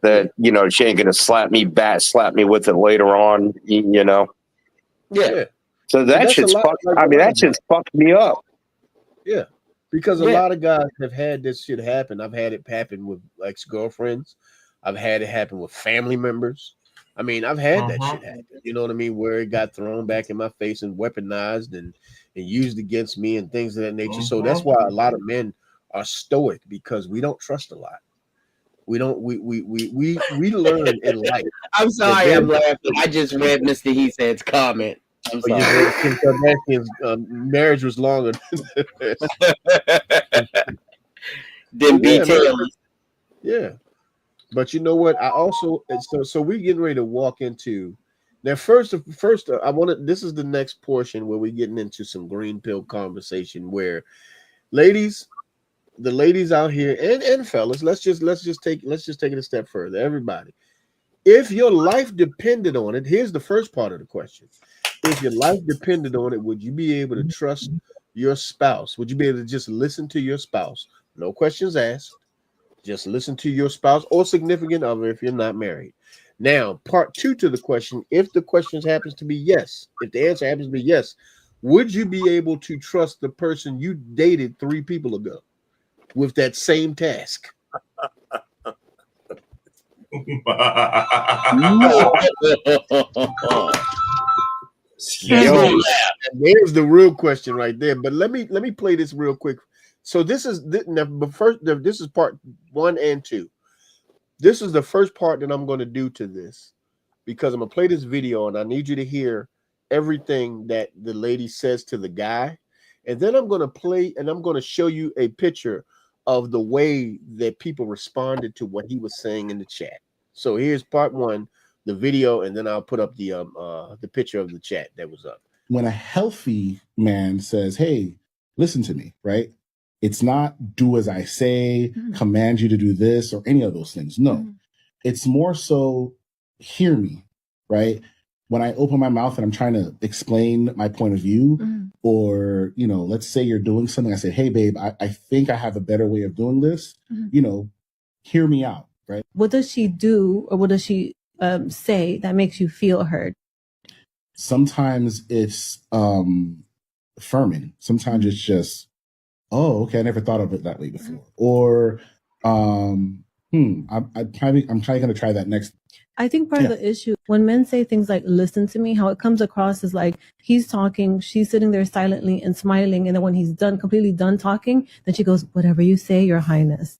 that, she ain't gonna slap me with it later on, Yeah. So that shit's fucked me up. Yeah. Because a lot of guys have had this shit happen. I've had it happen with ex-girlfriends. I've had it happen with family members. I mean, I've had that shit happen. You know what I mean? Where it got thrown back in my face and weaponized and used against me and things of that nature. So that's why a lot of men are stoic, because we don't trust a lot. We don't. We learn in life. I'm sorry, I'm laughing. I just read Mr. He Said's comment. I'm sorry. Kim Kardashian's marriage was longer than B. Taylor. Yeah, but you know what? I also so we're getting ready to walk into now. First, I want to. This is the next portion where we're getting into some green pill conversation. Where, ladies, the ladies out here and fellas, let's just take it a step further. Everybody, if your life depended on it, here's the first part of the question. If your life depended on it, would you be able to trust your spouse? Would you be able to just listen to your spouse? No questions asked. Just listen to your spouse or significant other if you're not married. Now, part two to the question, if the question happens to be yes, if the answer happens to be yes, would you be able to trust the person you dated 3 people ago with that same task? There's the real question right there. But let me play this real quick. So this is this is part 1 and 2. This is the first part that I'm going to do to this, because I'm going to play this video and I need you to hear everything that the lady says to the guy, and then I'm going to play and I'm going to show you a picture of the way that people responded to what he was saying in the chat. So here's part 1, the video, and then I'll put up the picture of the chat that was up. When a healthy man says, "Hey, listen to me," right? It's not do as I say, command you to do this or any of those things. No, it's more so hear me, right? When I open my mouth and I'm trying to explain my point of view, or, let's say you're doing something, I say, "Hey, babe, I think I have a better way of doing this, hear me out," right? What does she do, or what does she say that makes you feel heard? Sometimes it's affirming. Sometimes it's just, "Oh, okay, I never thought of it that way before," or I'm probably going to try that next. I think part of the issue when men say things like "listen to me," how it comes across is like he's talking, she's sitting there silently and smiling, and then when he's completely done talking, then she goes, "Whatever you say, Your Highness."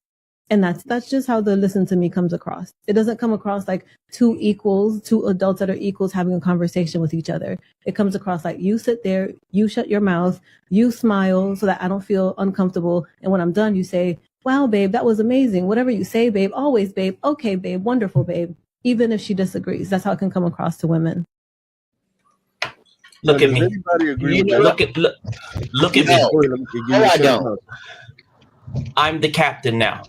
And that's just how the listen to me comes across. It doesn't come across like two adults that are equals having a conversation with each other. It comes across like you sit there, you shut your mouth, you smile so that I don't feel uncomfortable. And when I'm done, you say, wow, babe, that was amazing. Whatever you say, babe, always, babe. Okay, babe, wonderful, babe. Even if she disagrees, that's how it can come across to women. Look at me. Anybody agree with that? Look at me. No, I don't. I'm the captain now.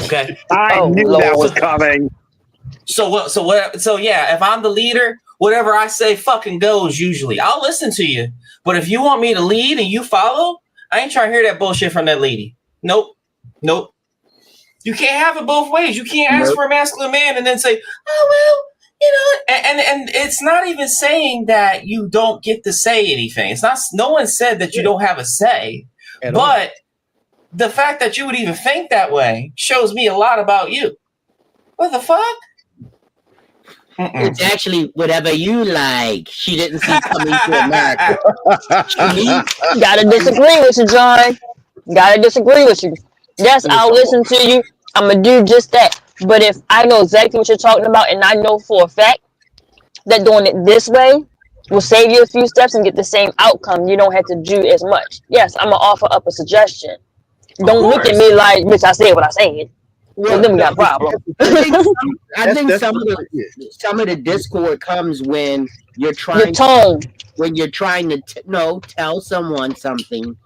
Okay. I knew that was coming. So yeah, if I'm the leader, whatever I say fucking goes usually. I'll listen to you. But if you want me to lead and you follow, I ain't trying to hear that bullshit from that lady. Nope. You can't have it both ways. You can't ask for a masculine man and then say, oh, well, you know, and it's not even saying that you don't get to say anything. It's not, no one said that you don't have a say, but the fact that you would even think that way shows me a lot about you. What the fuck? It's actually whatever you like. She didn't see coming to America. Gotta disagree with you, John. Gotta disagree with you. Yes, I'll listen to you. I'm gonna do just that. But if I know exactly what you're talking about, and I know for a fact that doing it this way will save you a few steps and get the same outcome, you don't have to do as much. Yes, I'm gonna offer up a suggestion. Don't look at me like, bitch, I said what I said. Well, then we got a problem. I think some of the discord comes when you're trying to tell someone something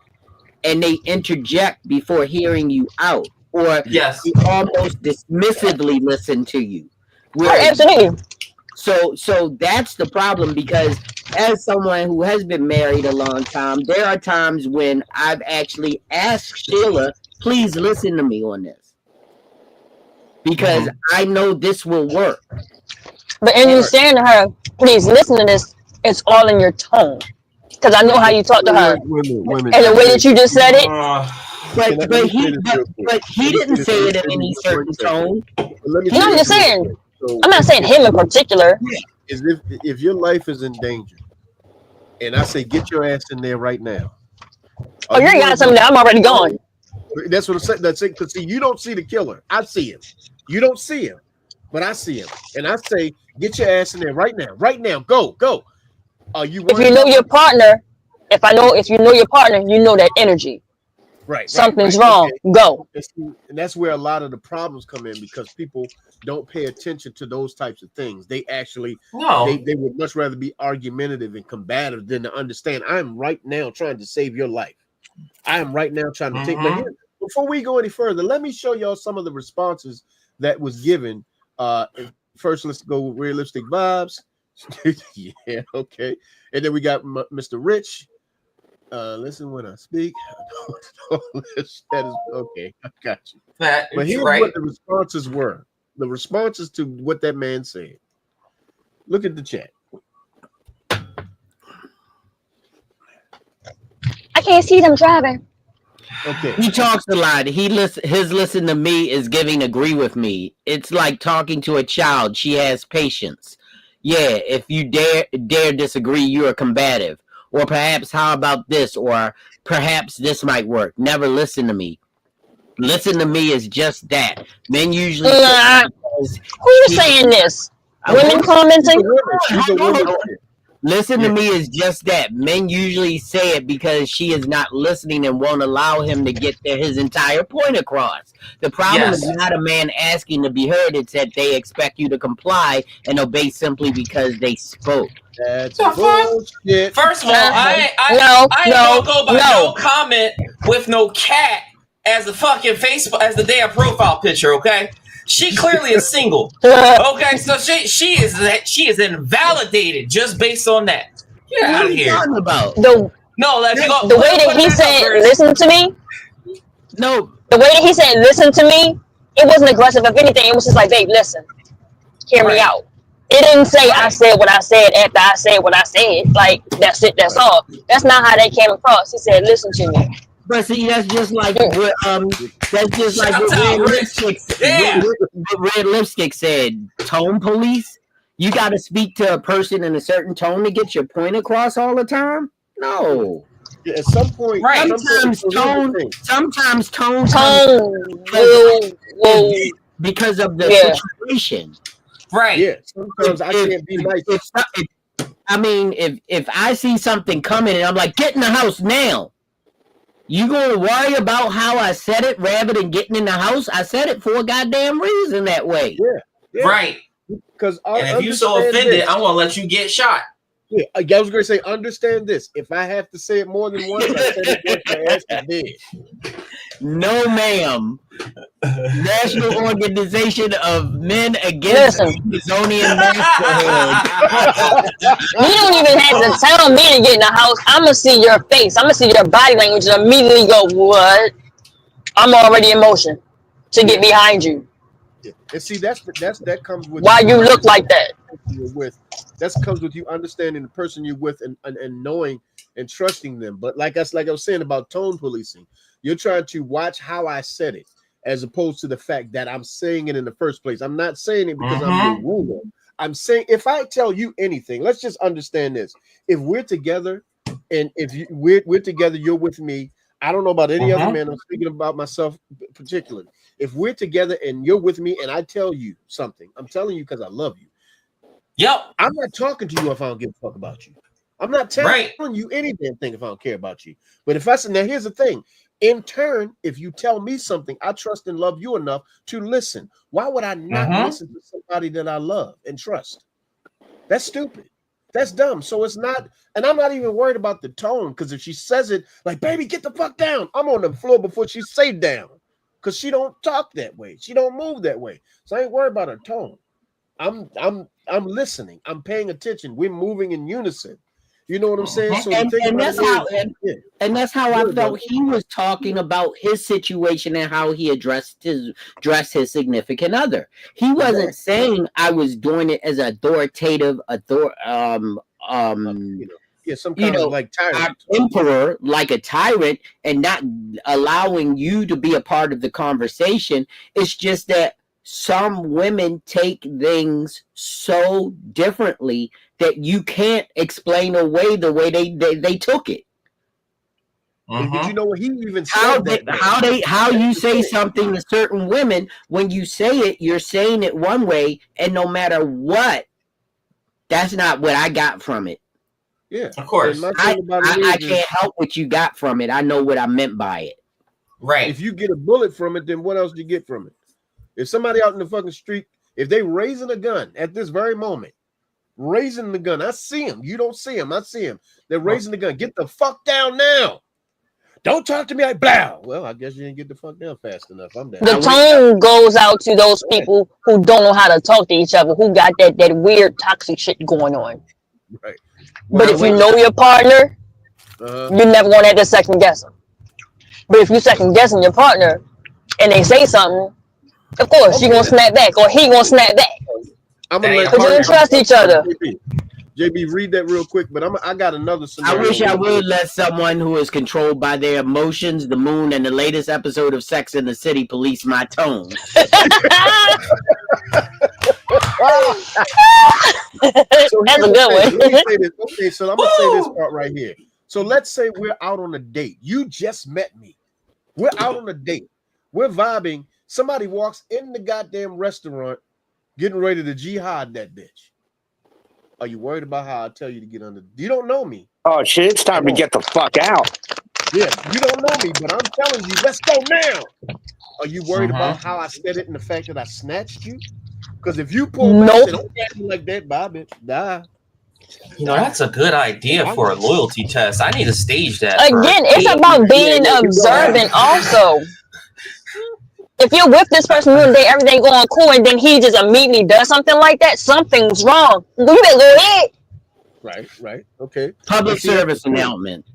and they interject before hearing you out, or they almost dismissively listen to you. Absolutely. So that's the problem, because as someone who has been married a long time, there are times when I've actually asked Sheila, please listen to me on this, because I know this will work. But in you saying to her, please listen to this, it's all in your tone. Because I know how you talk to her. Women, and the way that you just said it. But he didn't say it in any certain tone. No, I'm just saying. I'm not saying him in particular. Is if your life is in danger, and I say get your ass in there right now. Oh, you ain't got something there. I'm already gone. That's what I'm saying. That's it. Because see, you don't see the killer. I see him. You don't see him, but I see him. And I say, get your ass in there right now. Right now. Go. If you know your partner, if you know your partner, you know that energy. Right. Something's wrong. Okay. Go. And that's where a lot of the problems come in, because people don't pay attention to those types of things. They actually they would much rather be argumentative and combative than to understand. I'm right now trying to save your life. I am right now trying to take my hand. Before we go any further, let me show y'all some of the responses that was given. First, let's go with Realistic Vibes. Yeah, okay. And then we got Mr. Rich. Listen when I speak. That is okay. I got you. But here's what the responses were. The responses to what that man said. Look at the chat. I can't see them driving. Okay. He talks a lot. His listen to me is giving agree with me. It's like talking to a child. She has patience. Yeah, if you dare disagree, you are combative. Or perhaps, how about this? Or perhaps this might work. Never listen to me. Listen to me is just that. Men usually who's saying this? Women commenting? Listen to me is just that. Men usually say it because she is not listening and won't allow him to get his entire point across. The problem is not a man asking to be heard. It's that they expect you to comply and obey simply because they spoke. That's bullshit. First of all, I ain't gonna go by no comment with no cat as the fucking Facebook, as the damn profile picture, okay? She clearly is single. Okay, so she is invalidated just based on that. Get out of here. About? The way that he said, listen to me. No. The way that he said, listen to me, it wasn't aggressive. If anything, it was just like, babe, listen. Hear me out. It didn't say I said what I said after I said what I said. Like, that's it, that's all. That's not how they came across. He said, listen to me. But see, that's just like what Red Lipstick said. Tone police. You got to speak to a person in a certain tone to get your point across all the time. No. At some point, Right. Sometimes tone will because of the situation. Right. Yeah. Sometimes I can't be nice. If I see something coming and I'm like, get in the house now. You gonna worry about how I said it rather than getting in the house? I said it for a goddamn reason that way. Yeah. Right. Because and if you so offended, I'm gonna let you get shot. Yeah, I was going to say, understand this. If I have to say it more than once, I said it once, my ass is dead. No, ma'am. National Organization of Men Against Amazonian Masterhood. You don't even have to tell me to get in the house. I'm gonna see your face. I'm gonna see your body language and immediately go, what? I'm already in motion to get behind you. Yeah. And see, that comes with why you look like that. That comes with you understanding the person you're with and knowing and trusting them. But like I was saying about tone policing, you're trying to watch how I said it, as opposed to the fact that I'm saying it in the first place. I'm not saying it because I'm your ruler. I'm saying if I tell you anything, let's just understand this. If we're together and if we're together, you're with me. I don't know about any other man. I'm speaking about myself particularly. If we're together and you're with me and I tell you something, I'm telling you because I love you. Yep. I'm not talking to you if I don't give a fuck about you. I'm not telling you any damn thing if I don't care about you. But if I say, now here's the thing. In turn, if you tell me something, I trust and love you enough to listen. Why would I not listen to somebody that I love and trust? That's stupid. That's dumb. So it's not, and I'm not even worried about the tone, because if she says it like, baby, get the fuck down, I'm on the floor before she say down, because she don't talk that way. She don't move that way. So I ain't worried about her tone. I'm listening. I'm paying attention. We're moving in unison. You know what I'm saying? So and that's how I felt he was talking about his situation and how he addressed his significant other. He wasn't saying I was doing it as authoritative, some kind of like tyrant, emperor, like a tyrant, and not allowing you to be a part of the conversation. It's just that some women take things so differently that you can't explain away the way they took it. Did you know what he even said? How you say something to certain women, when you say it, you're saying it one way, and no matter what, that's not what I got from it. Yeah, of course. I can't help what you got from it. I know what I meant by it. Right. If you get a bullet from it, then what else do you get from it? If somebody out in the fucking street, if they raising a gun at this very moment, raising the gun, I see him. You don't see him. I see him. They're raising the gun. Get the fuck down now. Don't talk to me like blah. Well, I guess you didn't get the fuck down fast enough. I'm down. The tone goes out to those people who don't know how to talk to each other, who got that weird toxic shit going on. Right. But if you know your partner, you're never going to have to second guess them. But if you second guessing your partner and they say something, of course, you're going to snap back, or he going to snap back. I'm gonna let you don't trust each other. JB, read that real quick, but I got another scenario. I wish I would let someone who is controlled by their emotions, the moon, and the latest episode of Sex and the City police my tone. That's a good one. Let me say this. Okay, so I'm gonna say this part right here. So let's say we're out on a date. You just met me. We're out on a date. We're vibing. Somebody walks in the goddamn restaurant, getting ready to jihad that bitch. Are you worried about how I tell you to get under? You don't know me. Oh shit! It's time to get the fuck out. Yeah, you don't know me, but I'm telling you, let's go now. Are you worried about how I said it and the fact that I snatched you? Because if you pull back and say, don't catch me like that, bye, bitch, die. You know, that's a good idea for a loyalty test. I need to stage that. Again, it's about being observant also. If you're with this person, you and they everything going cool, and then he just immediately does something like that, something's wrong. You better go ahead. Right. Okay. Public service announcement.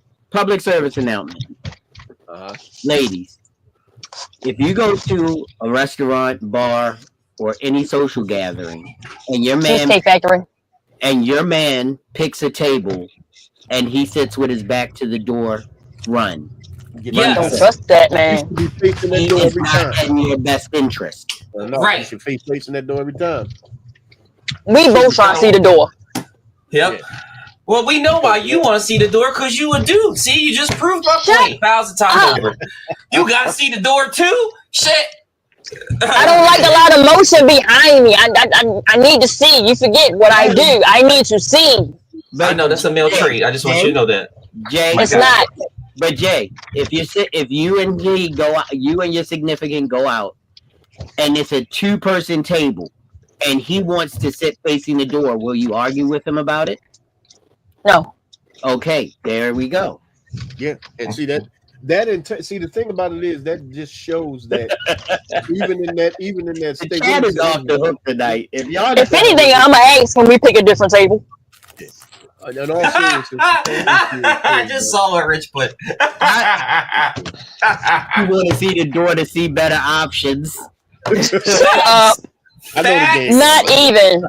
Ladies, if you go to a restaurant, bar, or any social gathering, and your man picks a table, and he sits with his back to the door, run. Don't trust that man. You should be facing that door every time. In your best interest. No, right. You should facing that door every time. We both trying to see the door. Yep. Well, we know why you want to see the door, because you a dude. See, you just proved my point 1,000 times over. You got to see the door too? Shit. I don't like a lot of motion behind me. I need to see. You forget what I do. I need to see. I know that's a male trait. I just want you to know that. Jay, it's not. But Jay, if you and he go out, you and your significant go out, and it's a 2-person table, and he wants to sit facing the door, will you argue with him about it? No. Okay, there we go. Yeah, and see the thing about it is that just shows that even in that state, Chad is off the hook tonight. If anything, I'm gonna ask when we pick a different table. In all seriousness, I just saw what Rich put. You want to see the door to see better options. Shut up. Not even.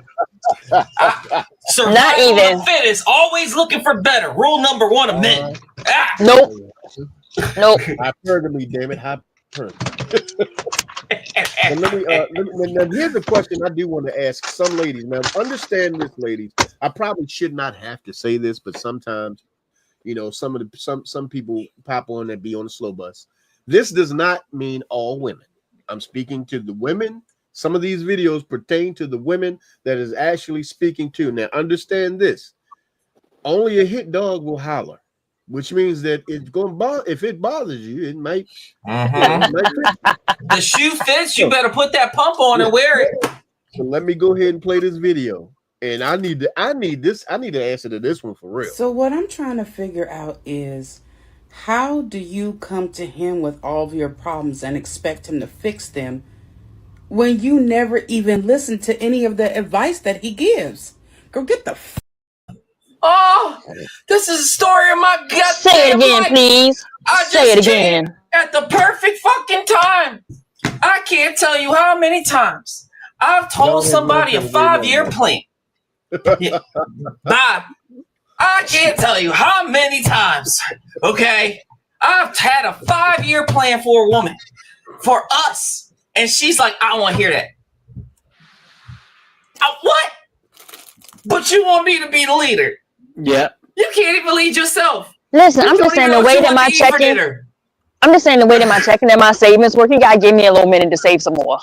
Not even. Fittest, always looking for better. Rule number 1 of men. Nope. Hypergamy, damn it, hypergamy. Now, here's a question I do want to ask some ladies. Now, understand this, ladies. I probably should not have to say this, but sometimes, some people pop on and be on the slow bus. This does not mean all women. I'm speaking to the women. Some of these videos pertain to the women that is actually speaking to. Now, understand this. Only a hit dog will holler, which means that it's going to if it bothers you, it might. The shoe fits. You better put that pump on and wear it. So let me go ahead and play this video. And I need the answer to this one for real. So what I'm trying to figure out is, how do you come to him with all of your problems and expect him to fix them when you never even listen to any of the advice that he gives? Girl, get the Oh, this is a story of my gut. Say it again, please. Say it again. At the perfect fucking time. I can't tell you how many times I've told somebody a 5-year plan. Bob, I can't tell you how many times, okay? I've had a 5-year plan for a woman, for us. And she's like, I don't want to hear that. What? But you want me to be the leader? Yeah. You can't even lead yourself. Listen, I'm just saying the way that my checking. I'm just saying the way that my checking and my savings work. You gotta give me a little minute to save some more.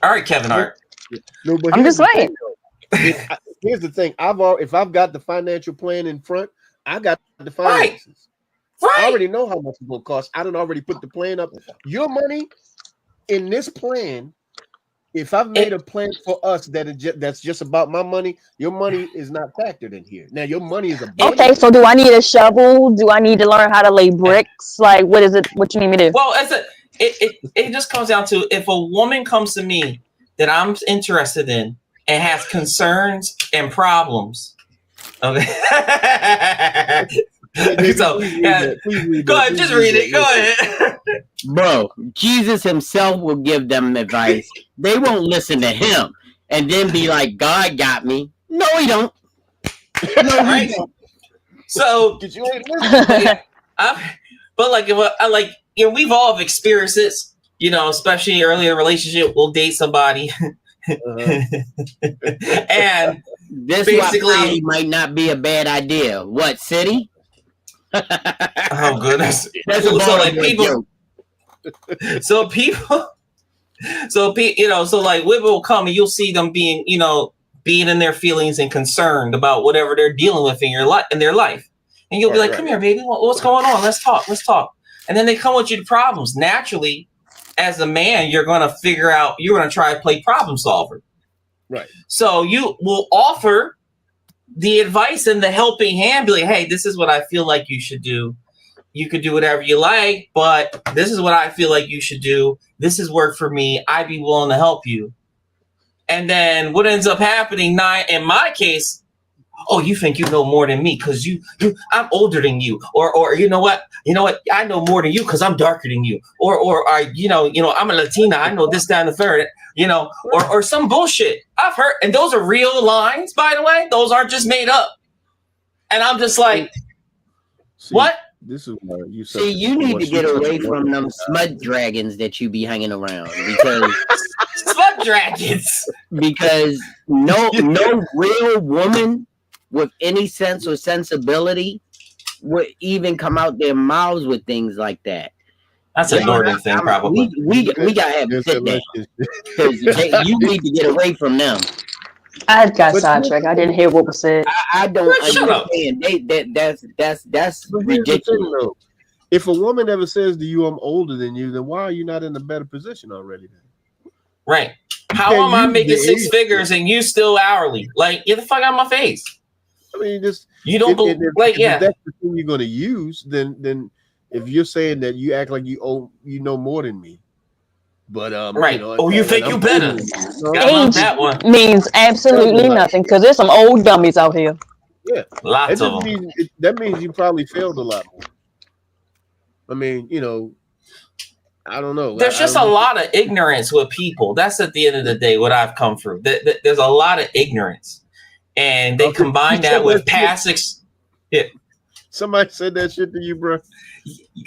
All right, Kevin Hart. No, but I'm just saying. Here's the thing. If I've got the financial plan in front, I got the finances. Right. I already know how much it's gonna cost. I done already put the plan up. Your money in this plan. If I've made a plan for us that's just about my money, your money is not factored in here. Now your money is a budget. Okay, so do I need a shovel? Do I need to learn how to lay bricks? Like, what is it? What you need me to do? Well, it just comes down to, if a woman comes to me that I'm interested in and has concerns and problems. Okay. So go ahead, just read it. Go ahead. Bro, Jesus himself will give them advice. They won't listen to him and then be like, God got me. No, he don't. No, right? So, but we've all have experiences, especially early in a relationship. We'll date somebody. And this basically might not be a bad idea. What city? Oh goodness! That's women will come and you'll see them being in their feelings and concerned about whatever they're dealing with in their life, and you'll be like, "Come here, baby, what's going on? Let's talk." And then they come with you to problems. Naturally, as a man, you're going to try to play problem solver. Right. So you will offer the advice and the helping hand, be like, hey, this is what I feel like you should do. You could do whatever you like, but this is what I feel like you should do. This has worked for me. I'd be willing to help you. And then what ends up happening in my case, oh, you think you know more than me because I'm older than you, or you know what, I know more than you because I'm darker than you, or I'm a Latina, I know this, that, and the third, or some bullshit I've heard, and those are real lines, by the way. Those aren't just made up. And I'm just like, what? This is why you need to get away from them smut dragons that you be hanging around, because smut dragons. Because no real woman with any sense or sensibility would even come out their mouths with things like that. That's a northern thing, probably. We gotta have a sit down because you need to get away from them. I got sidetracked. I didn't hear what was said. I don't Shut up. understand. That's But here's the thing, ridiculous. though. If a woman ever says to you, "I'm older than you," then why are you not in a better position already? Then? Right. How can't am I use making the 6 age. figures and you still hourly? Like, get the fuck out of my face. I mean, just You don't believe, like, if yeah. that's the thing you're going to use, then if you're saying that you act like you know more than me, but Right. you know, Oh, you and think I'm you better? older than you, no, Gotta love Age that one. means absolutely nothing because there's some old dummies out here. yeah, Lots of them. that means you probably failed a lot more. I mean, you know, I don't know. There's just a lot of ignorance with people. That's at the end of the day what I've come through. There's a lot of ignorance, and they combine that with past. Somebody said that shit to you, bro.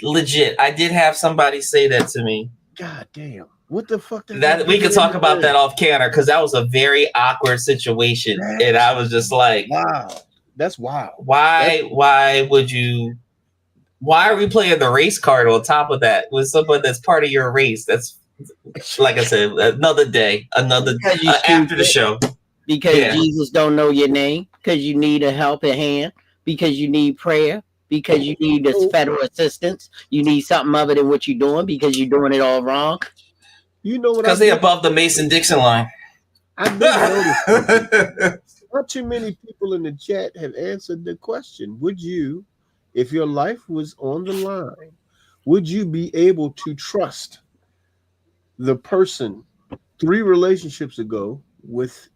Legit, I did have somebody say that to me. God damn, what the fuck? That we could talk about that off camera because that was a very awkward situation, and I was just like, wow, that's wild. Why would you? Why are we playing the race card on top of that with someone that's part of your race? That's like I said, another day, another after the show. Because Yeah. Jesus don't know your name, because you need a helping hand, because you need prayer, because you need this federal assistance, you need something other than what you're doing because you're doing it all wrong. You know what? Because they above the Mason-Dixon line. I did notice. Not too many people in the chat have answered the question. Would you, if your life was on the line, would you be able to trust the person 3 relationships ago with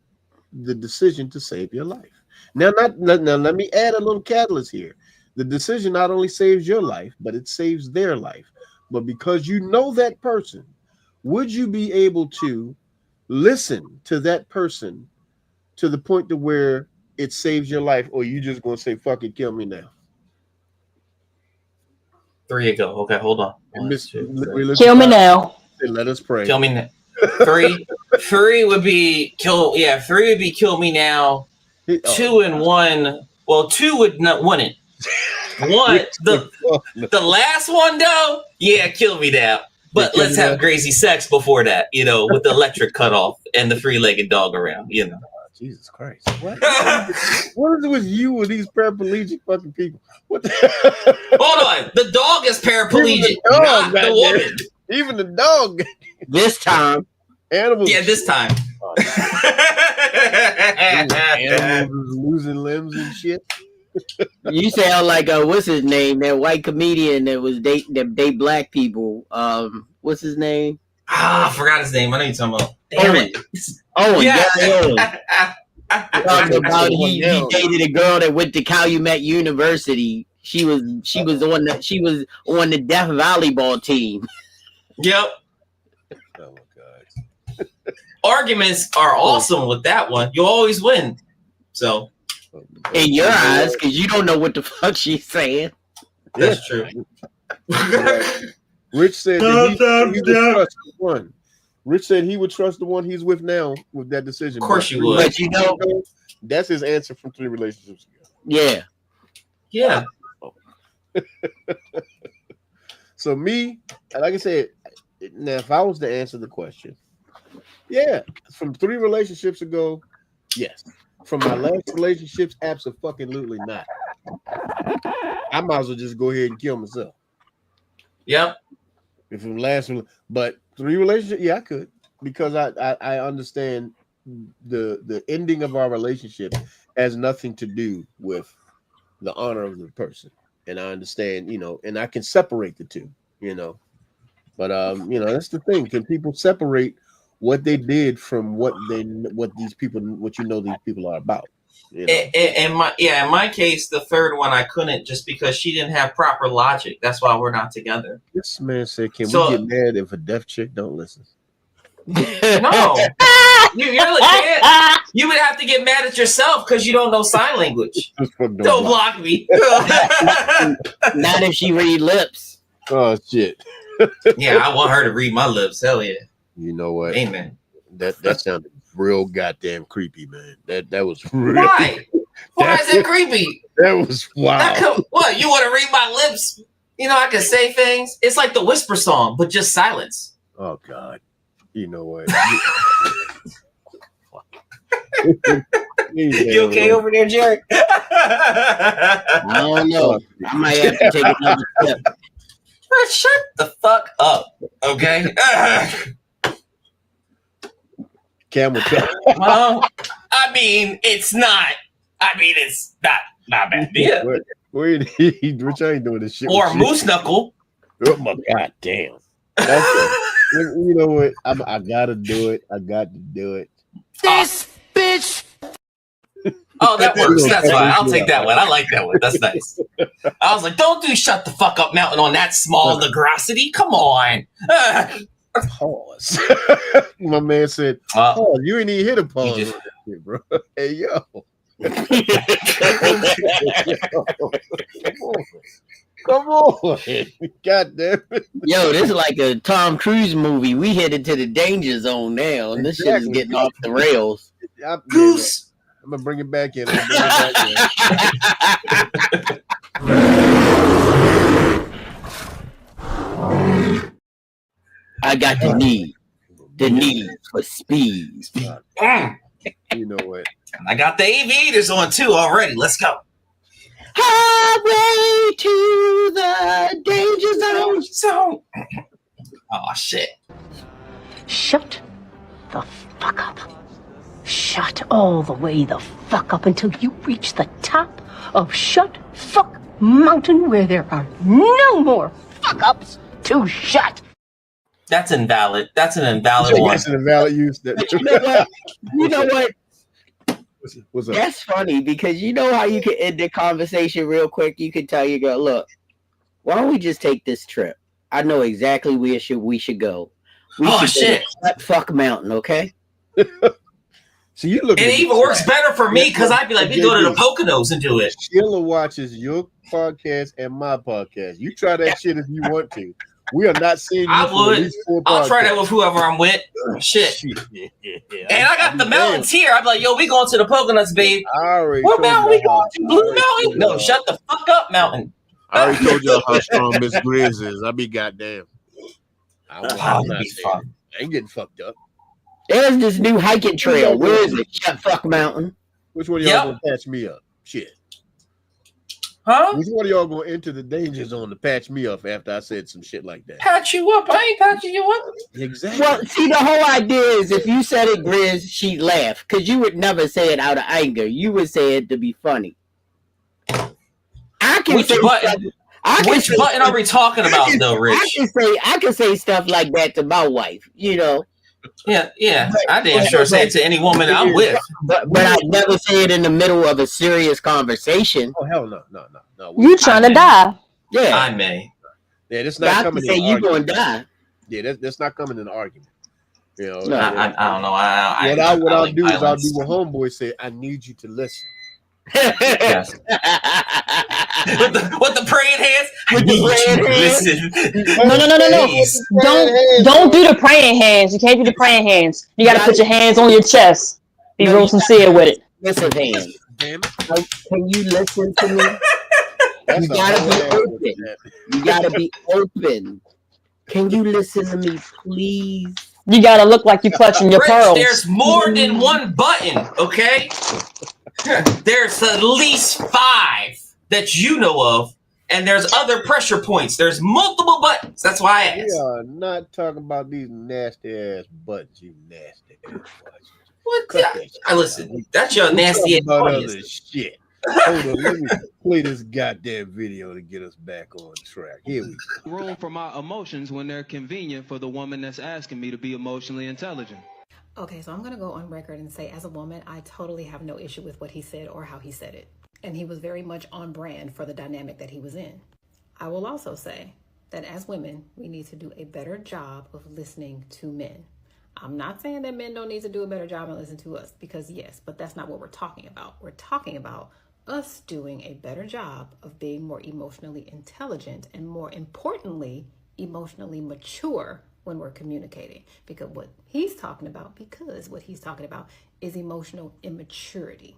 the decision to save your life? Now, let me add a little catalyst here. The decision not only saves your life, but it saves their life. But because you know that person, would you be able to listen to that person to the point to where it saves your life, or you just gonna say, "Fuck it, kill me now"? 3 ago. Okay, hold on. Kill me now. Let us pray. Kill me now. 3 would be kill. Yeah, 3 would be kill me now. 2 and 1. Well, 2 would not want it. 1, the last one though. Yeah, kill me now. But Yeah, let's have crazy sex before that. You know, with the electric cutoff and the 3-legged dog around. You know. Jesus Christ. What is it with you with these paraplegic fucking people? What the Hold on. The dog is paraplegic, not the woman. Even the dog. This time. Animals. Yeah, this time. Animals is losing limbs and shit. You sound like what's his name? That white comedian that was date black people. What's his name? I forgot his name. I know you're talking about. Damn it. Oh, Yeah. Gary Owen. Talking about he dated a girl that went to Calumet University. She was on the deaf volleyball team. Yep. Oh my God. Arguments are awesome with that one. You always win. So In your eyes, because you don't know what the fuck she's saying. that's true. Rich said that he would trust the one. Rich said he would trust the one he's with now with that decision. Of course you would. But you know, that's his answer from 3 relationships ago. yeah. Yeah. So me, like I said, now if I was to answer the question, yeah, from 3 relationships ago, yes. From my last relationships, absolutely not. I might as well just go ahead and kill myself. Yep. If from last, but 3 relationships, yeah, I could, because I understand the ending of our relationship has nothing to do with the honor of the person, and I understand, you know, and I can separate the two, you know. But you know, that's the thing. Can people separate what they did from what these people are about? You know? In my case, the third one I couldn't just because she didn't have proper logic. That's why we're not together. This man said, "Can So- we get mad if a deaf chick don't listen?" No. You would have to get mad at yourself because you don't know sign language. Don't block me. Not if she read lips. Oh shit. Yeah, I want her to read my lips. Hell yeah. You know what? Amen. That sounded real goddamn creepy, man. That was real. Why? Why is that creepy? That was wow. What, you want to read my lips? You know, I can say things. It's like the whisper song, but just silence. Oh God. You know what? You okay over there, Jerry? I don't know. I might have to take another step. Shut the fuck up, okay? Camel toe. Well, I mean, it's not bad. Yeah. Which I ain't doing this shit. Or with moose shit. knuckle. Oh my God damn. That's it. You know what? I gotta do it. I got to do it. This bitch. Oh, that works. That's fine. I'll take that one. I like that one. That's nice. I was like, don't do shut the fuck up mountain on that small Degrassi. Come on. Pause. My man said, pause. You ain't even hit a pause on that shit, bro. Hey, yo. Come on. God damn it. Yo, this is like a Tom Cruise movie. We headed to the danger zone now, and this shit is getting off the rails. Goose. I'm gonna bring it back in. I got the need for speed. You know what? I got the aviators on too already. Let's go. Highway to the danger zone. Oh shit. Shut the fuck up. Shut all the way the fuck up until you reach the top of Shut Fuck Mountain, where there are no more fuck ups to shut. That's invalid. That's an invalid one. That's an invalid use. You know what? What's up? That's funny because you know how you can end the conversation real quick. You can tell your girl, "Look, why don't we just take this trip? I know exactly where we should go. We should go to Shut Fuck Mountain, okay?" So you look. It even works better for me because I'd be like, we go to the Poconos and do it. Sheila watches your podcast and my podcast. You try that shit if you want to. We are not seeing you. I for at would. least 4 I'll try podcasts. that with whoever I'm with. Shit. And I got the mountains here. I'm like, yo, we going to the Poconos, babe. What mountain we going to? Blue Mountain? No, shut the fuck up, mountain. I already told y'all how strong Miss Grizz is. I be goddamn. I ain't getting fucked up. There's this new hiking trail. Where is it? Shut Fuck Mountain. Which one of y'all gonna patch me up? Shit. Huh? Which one of y'all gonna enter the danger zone to patch me up after I said some shit like that? Patch you up. I ain't patching you up. Exactly. Well, see, the whole idea is if you said it, Grizz, she'd laugh. Because you would never say it out of anger. You would say it to be funny. Which button? Which button are we talking about, though, Rich? I can say stuff like that to my wife, you know. Yeah. I damn sure say it to any woman I'm with. But I never say it in the middle of a serious conversation. Oh hell no. You trying to die? Yeah, I may. Yeah, that's not coming. Say you gonna die. Yeah, that's not coming in an argument. You know. No, I don't know. What I'll do is I'll do what homeboy say. I need you to listen. Yes. with the praying hands. With the praying hands. Listen. No. Don't do the praying hands. You can't do the praying hands. You got to put your hands on your chest. Be real sincere with it. Listen, hands. Can you listen to me? You gotta be open. Can you listen to me, please? You got to look like you're clutching your Rich, pearls. there's more than one button, okay? There's at least 5 that you know of, and there's other pressure points. There's multiple buttons. That's why I asked. We are not talking about these nasty ass buttons, you nasty ass buttons. What? Listen, that's your nasty ass other shit. Hold on, let me play this goddamn video to get us back on track. Here we go. Room for my emotions when they're convenient for the woman that's asking me to be emotionally intelligent. Okay, so I'm going to go on record and say, as a woman, I totally have no issue with what he said or how he said it. And he was very much on brand for the dynamic that he was in. I will also say that as women, we need to do a better job of listening to men. I'm not saying that men don't need to do a better job and listen to us, because yes, but that's not what we're talking about. We're talking about us doing a better job of being more emotionally intelligent and, more importantly, emotionally mature when we're communicating, because what he's talking about is emotional immaturity.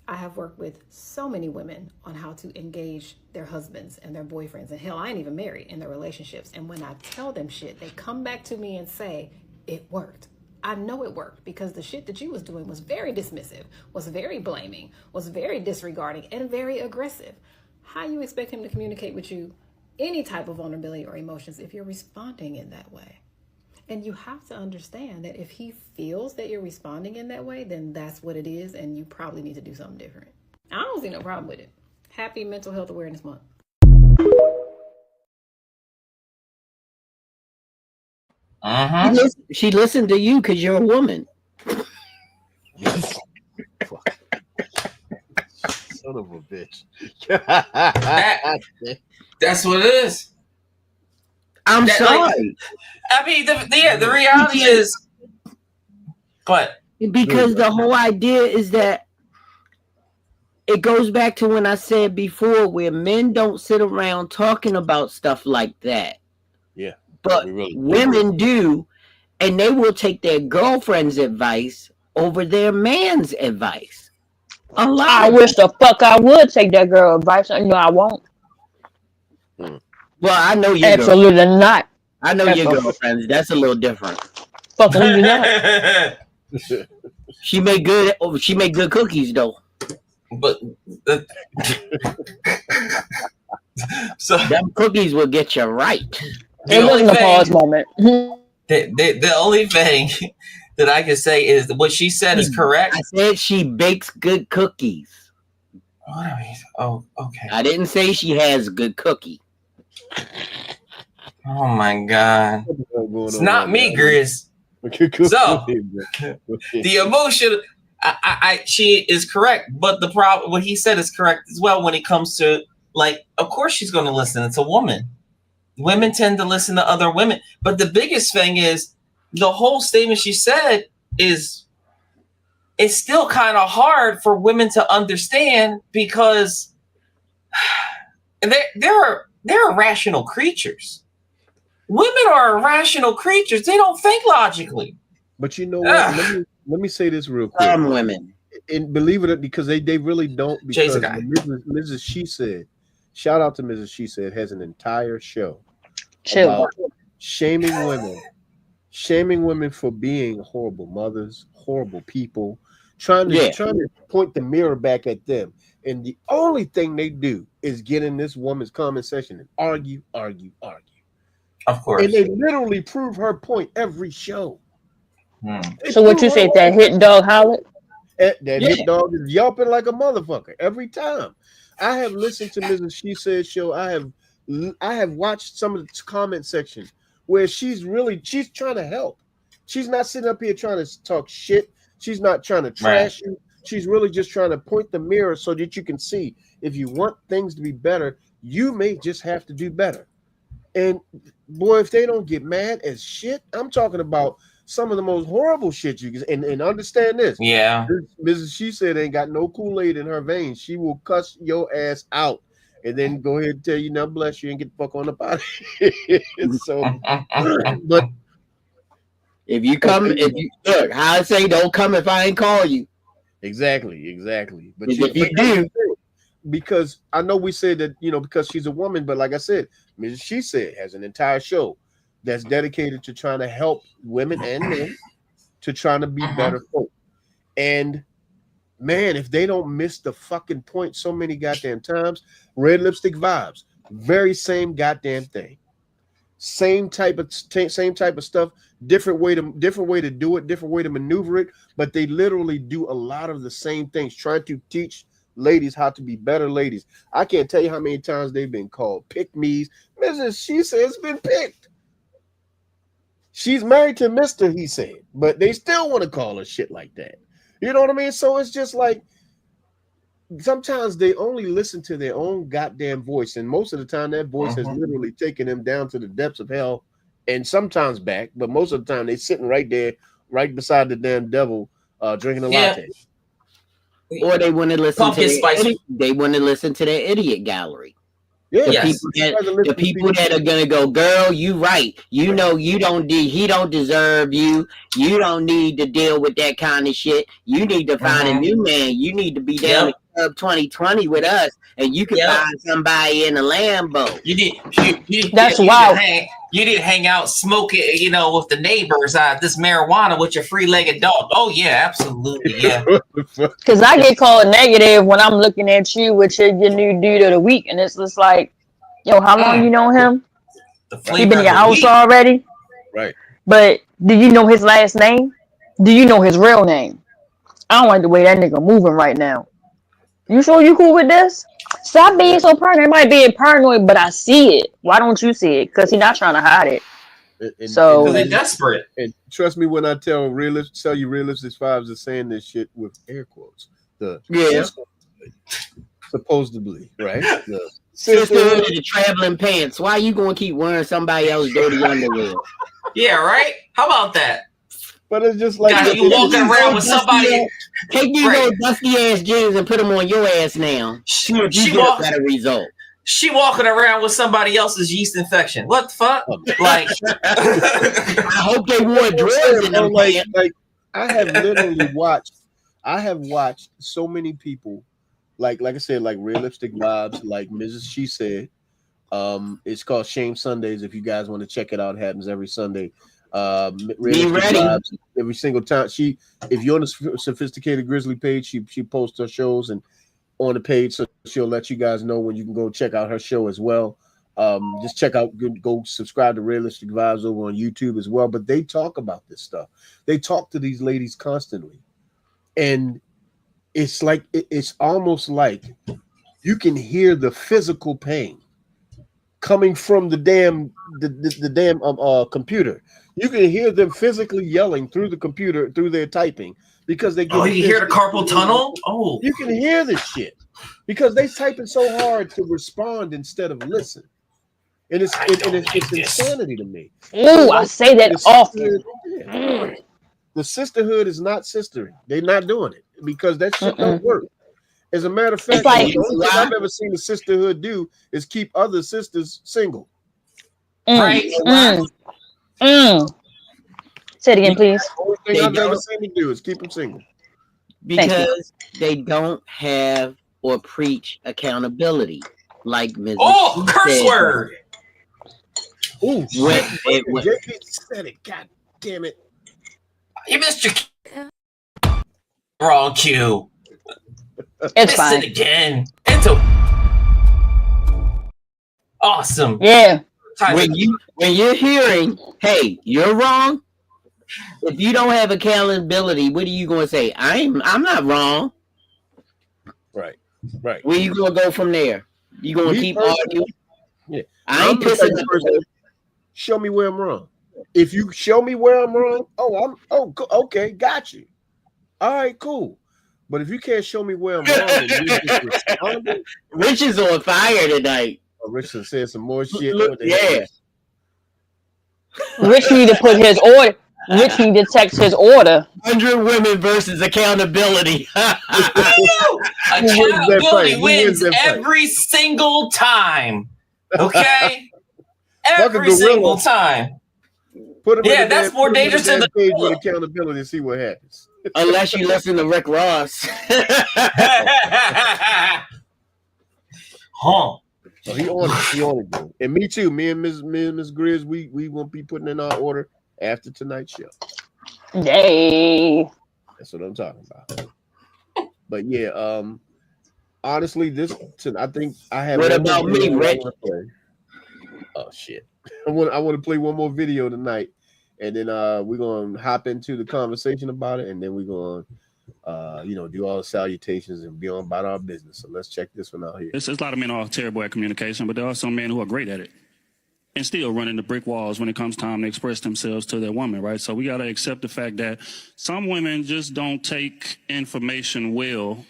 I have worked with so many women on how to engage their husbands and their boyfriends. And hell, I ain't even married in their relationships. And when I tell them shit, they come back to me and say, it worked. I know it worked because the shit that you was doing was very dismissive, was very blaming, was very disregarding, and very aggressive. How you expect him to communicate with you any type of vulnerability or emotions if you're responding in that way? And you have to understand that if he feels that you're responding in that way, then that's what it is, and you probably need to do something different. I don't see no problem with it. Happy Mental Health Awareness Month. She listened to you because you're a woman. Son of a bitch. That's what it is. I'm sorry. Like, I mean, the reality is, but because the whole idea is that it goes back to when I said before, where men don't sit around talking about stuff like that. Yeah. But women do, and they will take their girlfriend's advice over their man's advice. A lot. I wish the fuck I would take that girl advice. I know I won't. Well, I know you. Absolutely not. I know your girlfriends. That's a little different. Fucking you not. She made good cookies though. But so them cookies will get you right. It wasn't a pause moment. The only thing that I can say is what she said is correct. I said she bakes good cookies. What are we? Oh, okay. I didn't say she has good cookie. Oh my God. It's not me, Grizz. So the emotion, she is correct, but the problem, what he said is correct as well when it comes to, like, of course she's going to listen. It's a woman. Women tend to listen to other women. But the biggest thing is the whole statement she said is it's still kind of hard for women to understand because they're irrational creatures. Women are irrational creatures. They don't think logically. But you know what? Let me say this real quick. Some women. And believe it, because they really don't. Because Mrs. She Said, shout out to Mrs. She Said, has an entire show about shaming women for being horrible mothers, horrible people, trying to point the mirror back at them. And the only thing they do is get in this woman's comment section and argue. Of course. And they literally prove her point every show. So what you say, that hit dog hollered? That hit dog is yelping like a motherfucker every time. I have listened to Mrs. She Said show. I have watched some of the comment section where she's trying to help. She's not sitting up here trying to talk shit. She's not trying to trash you. She's really just trying to point the mirror so that you can see if you want things to be better, you may just have to do better. And boy, if they don't get mad as shit, I'm talking about some of the most horrible shit you can. And understand this. Yeah. Mrs. She Said ain't got no Kool-Aid in her veins. She will cuss your ass out and then go ahead and tell you, now bless you, and get the fuck on up out of here. So, but if you look, how I say, don't come if I ain't call you. Exactly. But if you do, because I know we said that, because she's a woman, but like I said, Mrs. She Said has an entire show that's dedicated to trying to help women and men to trying to be better folk. And man, if they don't miss the fucking point so many goddamn times, Red Lipstick Vibes, very same goddamn thing. Same type of stuff, different way to do it, different way to maneuver it, but they literally do a lot of the same things, trying to teach ladies how to be better ladies. I can't tell you how many times they've been called pick-me's. Mrs. She Said has been picked. She's married to Mr. He Said, but they still want to call her shit like that. You know what I mean? So it's just like sometimes they only listen to their own goddamn voice, and most of the time that voice has literally taken them down to the depths of hell, and sometimes back, but most of the time they're sitting right there, right beside the damn devil, drinking a latte. Or they want to listen to they want to listen to their idiot gallery. Yeah, the people that are gonna go, girl, you right. You know he don't deserve you. You don't need to deal with that kind of shit. You need to find a new man. You need to be down at Club 2020 with us, and you can find somebody in a Lambo. That's wild. You need to hang out, smoke it, you know, with the neighbors. This marijuana with your free-legged dog. Oh yeah, absolutely, yeah. Because I get called negative when I'm looking at you with your new dude of the week, and it's just like, yo, how long you know him? He been in your house already? Right. But do you know his last name? Do you know his real name? I don't like the way that nigga moving right now. You sure you cool with this? Stop being so paranoid. I might be paranoid, but I see it. Why don't you see it? Because he's not trying to hide it. Because they're desperate. And trust me when I tell you realistic vibes are saying this shit with air quotes. Supposedly, right? The Sisterhood of the traveling pants. Why you gonna keep wearing somebody else's dirty underwear? Yeah, right? How about that? But it's just like you walking around with somebody. Take these little dusty ass jeans and put them on your ass now. She get a better result. She walking around with somebody else's yeast infection. What the fuck? Like, I hope they wore drawers in them. Like I have literally watched so many people, like I said, like Realistic Vibes, like Mrs. She Said. It's called Shame Sundays. If you guys want to check it out, it happens every Sunday. Be ready. Vibes, every single time if you're on the Sophisticated Grizzly page, she posts her shows and on the page, so she'll let you guys know when you can go check out her show as well. Just check out, go subscribe to Realistic Vibes over on YouTube as well. But they talk about this stuff. They talk to these ladies constantly, and it's like it's almost like you can hear the physical pain coming from the damn computer. You can hear them physically yelling through the computer, through their typing, because they get. Oh, you hear the carpal tunnel? Oh, you can hear this shit because they typing so hard to respond instead of listen, and it's insanity to me. Ooh, I say that often. The sisterhood is not sistering. They're not doing it because that shit don't work. As a matter of fact, the only thing I've ever seen the sisterhood do is keep other sisters single. Right. Say it again, please. The only thing I've ever seen them do is keep them single. Because they don't have or preach accountability, like Mrs. Oh, curse word! Ooh, JP said it. God damn it! You missed your wrong cue. It's fine. It again. Awesome. Yeah. When you're hearing, hey, you're wrong. If you don't have accountability, what are you going to say? I'm not wrong. Right. Where you going to go from there? You going to keep arguing? Yeah. I ain't pissing the person. Show me where I'm wrong. If you show me where I'm wrong, okay, got you. All right, cool. But if you can't show me where I'm wrong, and you just responding, Rich is on fire tonight. Rich said some more shit. Yeah. Rich need to put his order. Rich need to text his order. 100 women versus accountability. Accountability wins every single time. Okay? Every single time. That's more dangerous than the page with accountability and see what happens. Unless you listen to Rick Ross. Huh. So he on it, dude. And me too. Me and Miss Grizz, we won't be putting in our order after tonight's show. Yay. That's what I'm talking about. But yeah, honestly, I think I have. What about me, Rick? Oh shit! I want to play one more video tonight, and then we're gonna hop into the conversation about it, and then we're gonna do all the salutations and be on about our business. So let's check this one out here. There's a lot of men who are terrible at communication, but there are some men who are great at it and still run into brick walls when it comes time to express themselves to their woman, right? So we got to accept the fact that some women just don't take information well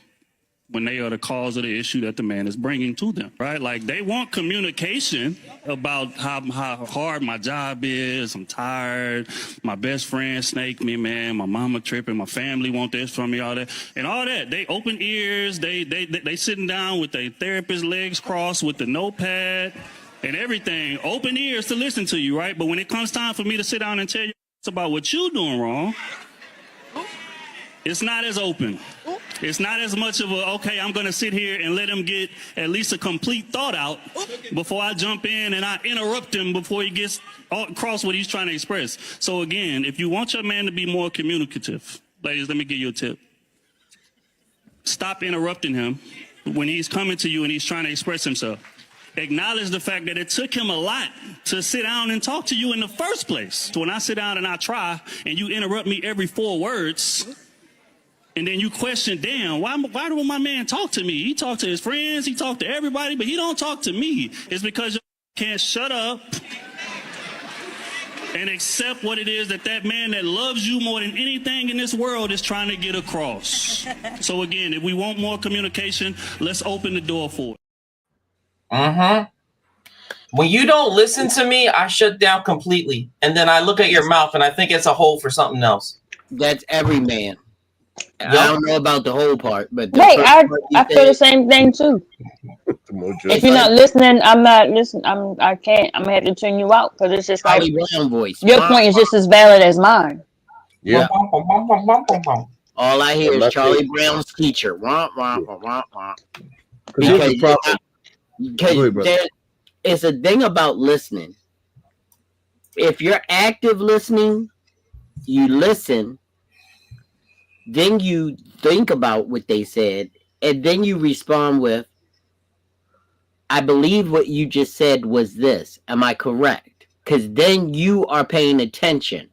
when they are the cause of the issue that the man is bringing to them, right? Like they want communication about how hard my job is. I'm tired. My best friend snaked me, man. My mama tripping. My family want this from me, all that. And all that. They open ears. They sitting down with their therapist legs crossed with the notepad and everything. Open ears to listen to you, right? But when it comes time for me to sit down and tell you about what you doing wrong, it's not as open. It's not as much of a, okay, I'm going to sit here and let him get at least a complete thought out before I jump in and I interrupt him before he gets across what he's trying to express. So again, if you want your man to be more communicative, ladies, let me give you a tip. Stop interrupting him when he's coming to you and he's trying to express himself. Acknowledge the fact that it took him a lot to sit down and talk to you in the first place. So when I sit down and I try and you interrupt me every 4 words, and then you question, damn, why do my man talk to me? He talk to his friends, he talk to everybody, but he don't talk to me. It's because you can't shut up and accept what it is that man that loves you more than anything in this world is trying to get across. So again, if we want more communication, let's open the door for it. When you don't listen to me, I shut down completely. And then I look at your mouth and I think it's a hole for something else. That's every man. I don't know about the whole part, but Wait, I feel the same thing too. If you're not listening, I'm not listening. I can't. I'm gonna have to turn you out because it's just like voice. Your point is just as valid as mine. Yeah. All I hear is Charlie Brown's teacher. Wah, wah, wah, wah, wah. Because it's a thing about listening. If you're active listening, you listen. Then you think about what they said, and then you respond with, I believe what you just said was this. Am I correct? Because then you are paying attention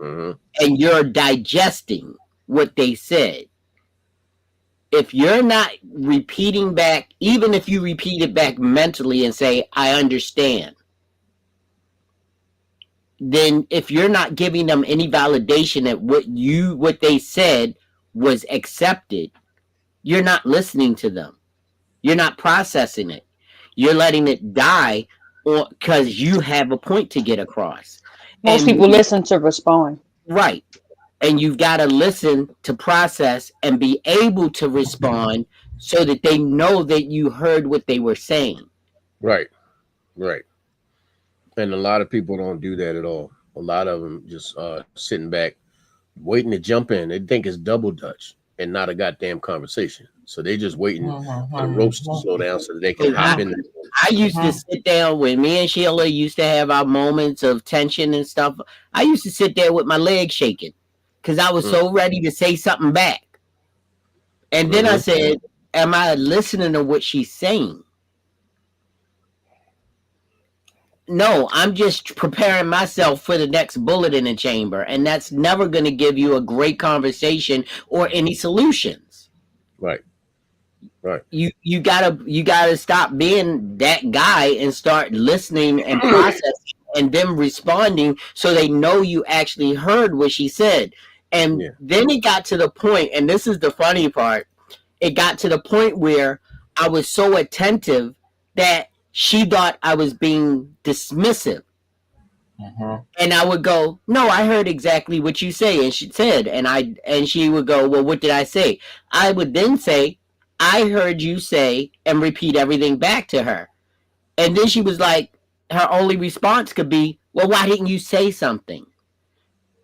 and you're digesting what they said. If you're not repeating back, even if you repeat it back mentally and say, I understand, then if you're not giving them any validation that what they said was accepted, you're not listening to them. You're not processing it. You're letting it die because you have a point to get across. Most people listen to respond. Right. And you've got to listen to process and be able to respond so that they know that you heard what they were saying. Right. And a lot of people don't do that at all. A lot of them just sitting back, waiting to jump in. They think it's double dutch and not a goddamn conversation. So they just waiting for the ropes to slow down so that they can hop in. I used to sit down when me and Sheila used to have our moments of tension and stuff. I used to sit there with my legs shaking because I was so ready to say something back. And then I said, am I listening to what she's saying? No, I'm just preparing myself for the next bullet in the chamber, and that's never going to give you a great conversation or any solutions. Right. You gotta stop being that guy and start listening and processing and then responding so they know you actually heard what she said. And then it got to the point, and this is the funny part, it got to the point where I was so attentive that she thought I was being dismissive. And I would go, no, I heard exactly what you say. And she said, and she would go, well, what did I say? I would then say, I heard you say, and repeat everything back to her. And then she was like, her only response could be, well, why didn't you say something?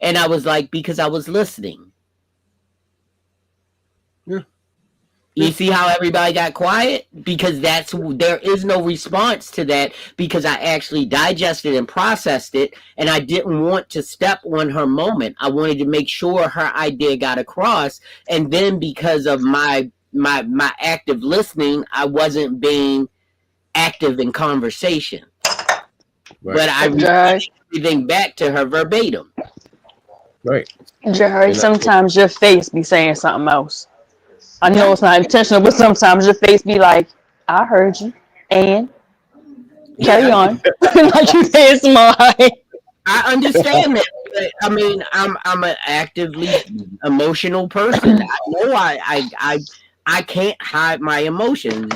And I was like, because I was listening. You see how everybody got quiet? Because there is no response to that because I actually digested and processed it, and I didn't want to step on her moment. I wanted to make sure her idea got across, and then because of my active listening, I wasn't being active in conversation. But I repeated everything back to her verbatim. Right. Jerry, sometimes your face be saying something else. I know it's not intentional, but sometimes your face be like, I heard you, and carry on. Like you say smart. I understand that. But, I mean, I'm an actively emotional person. I know I can't hide my emotions.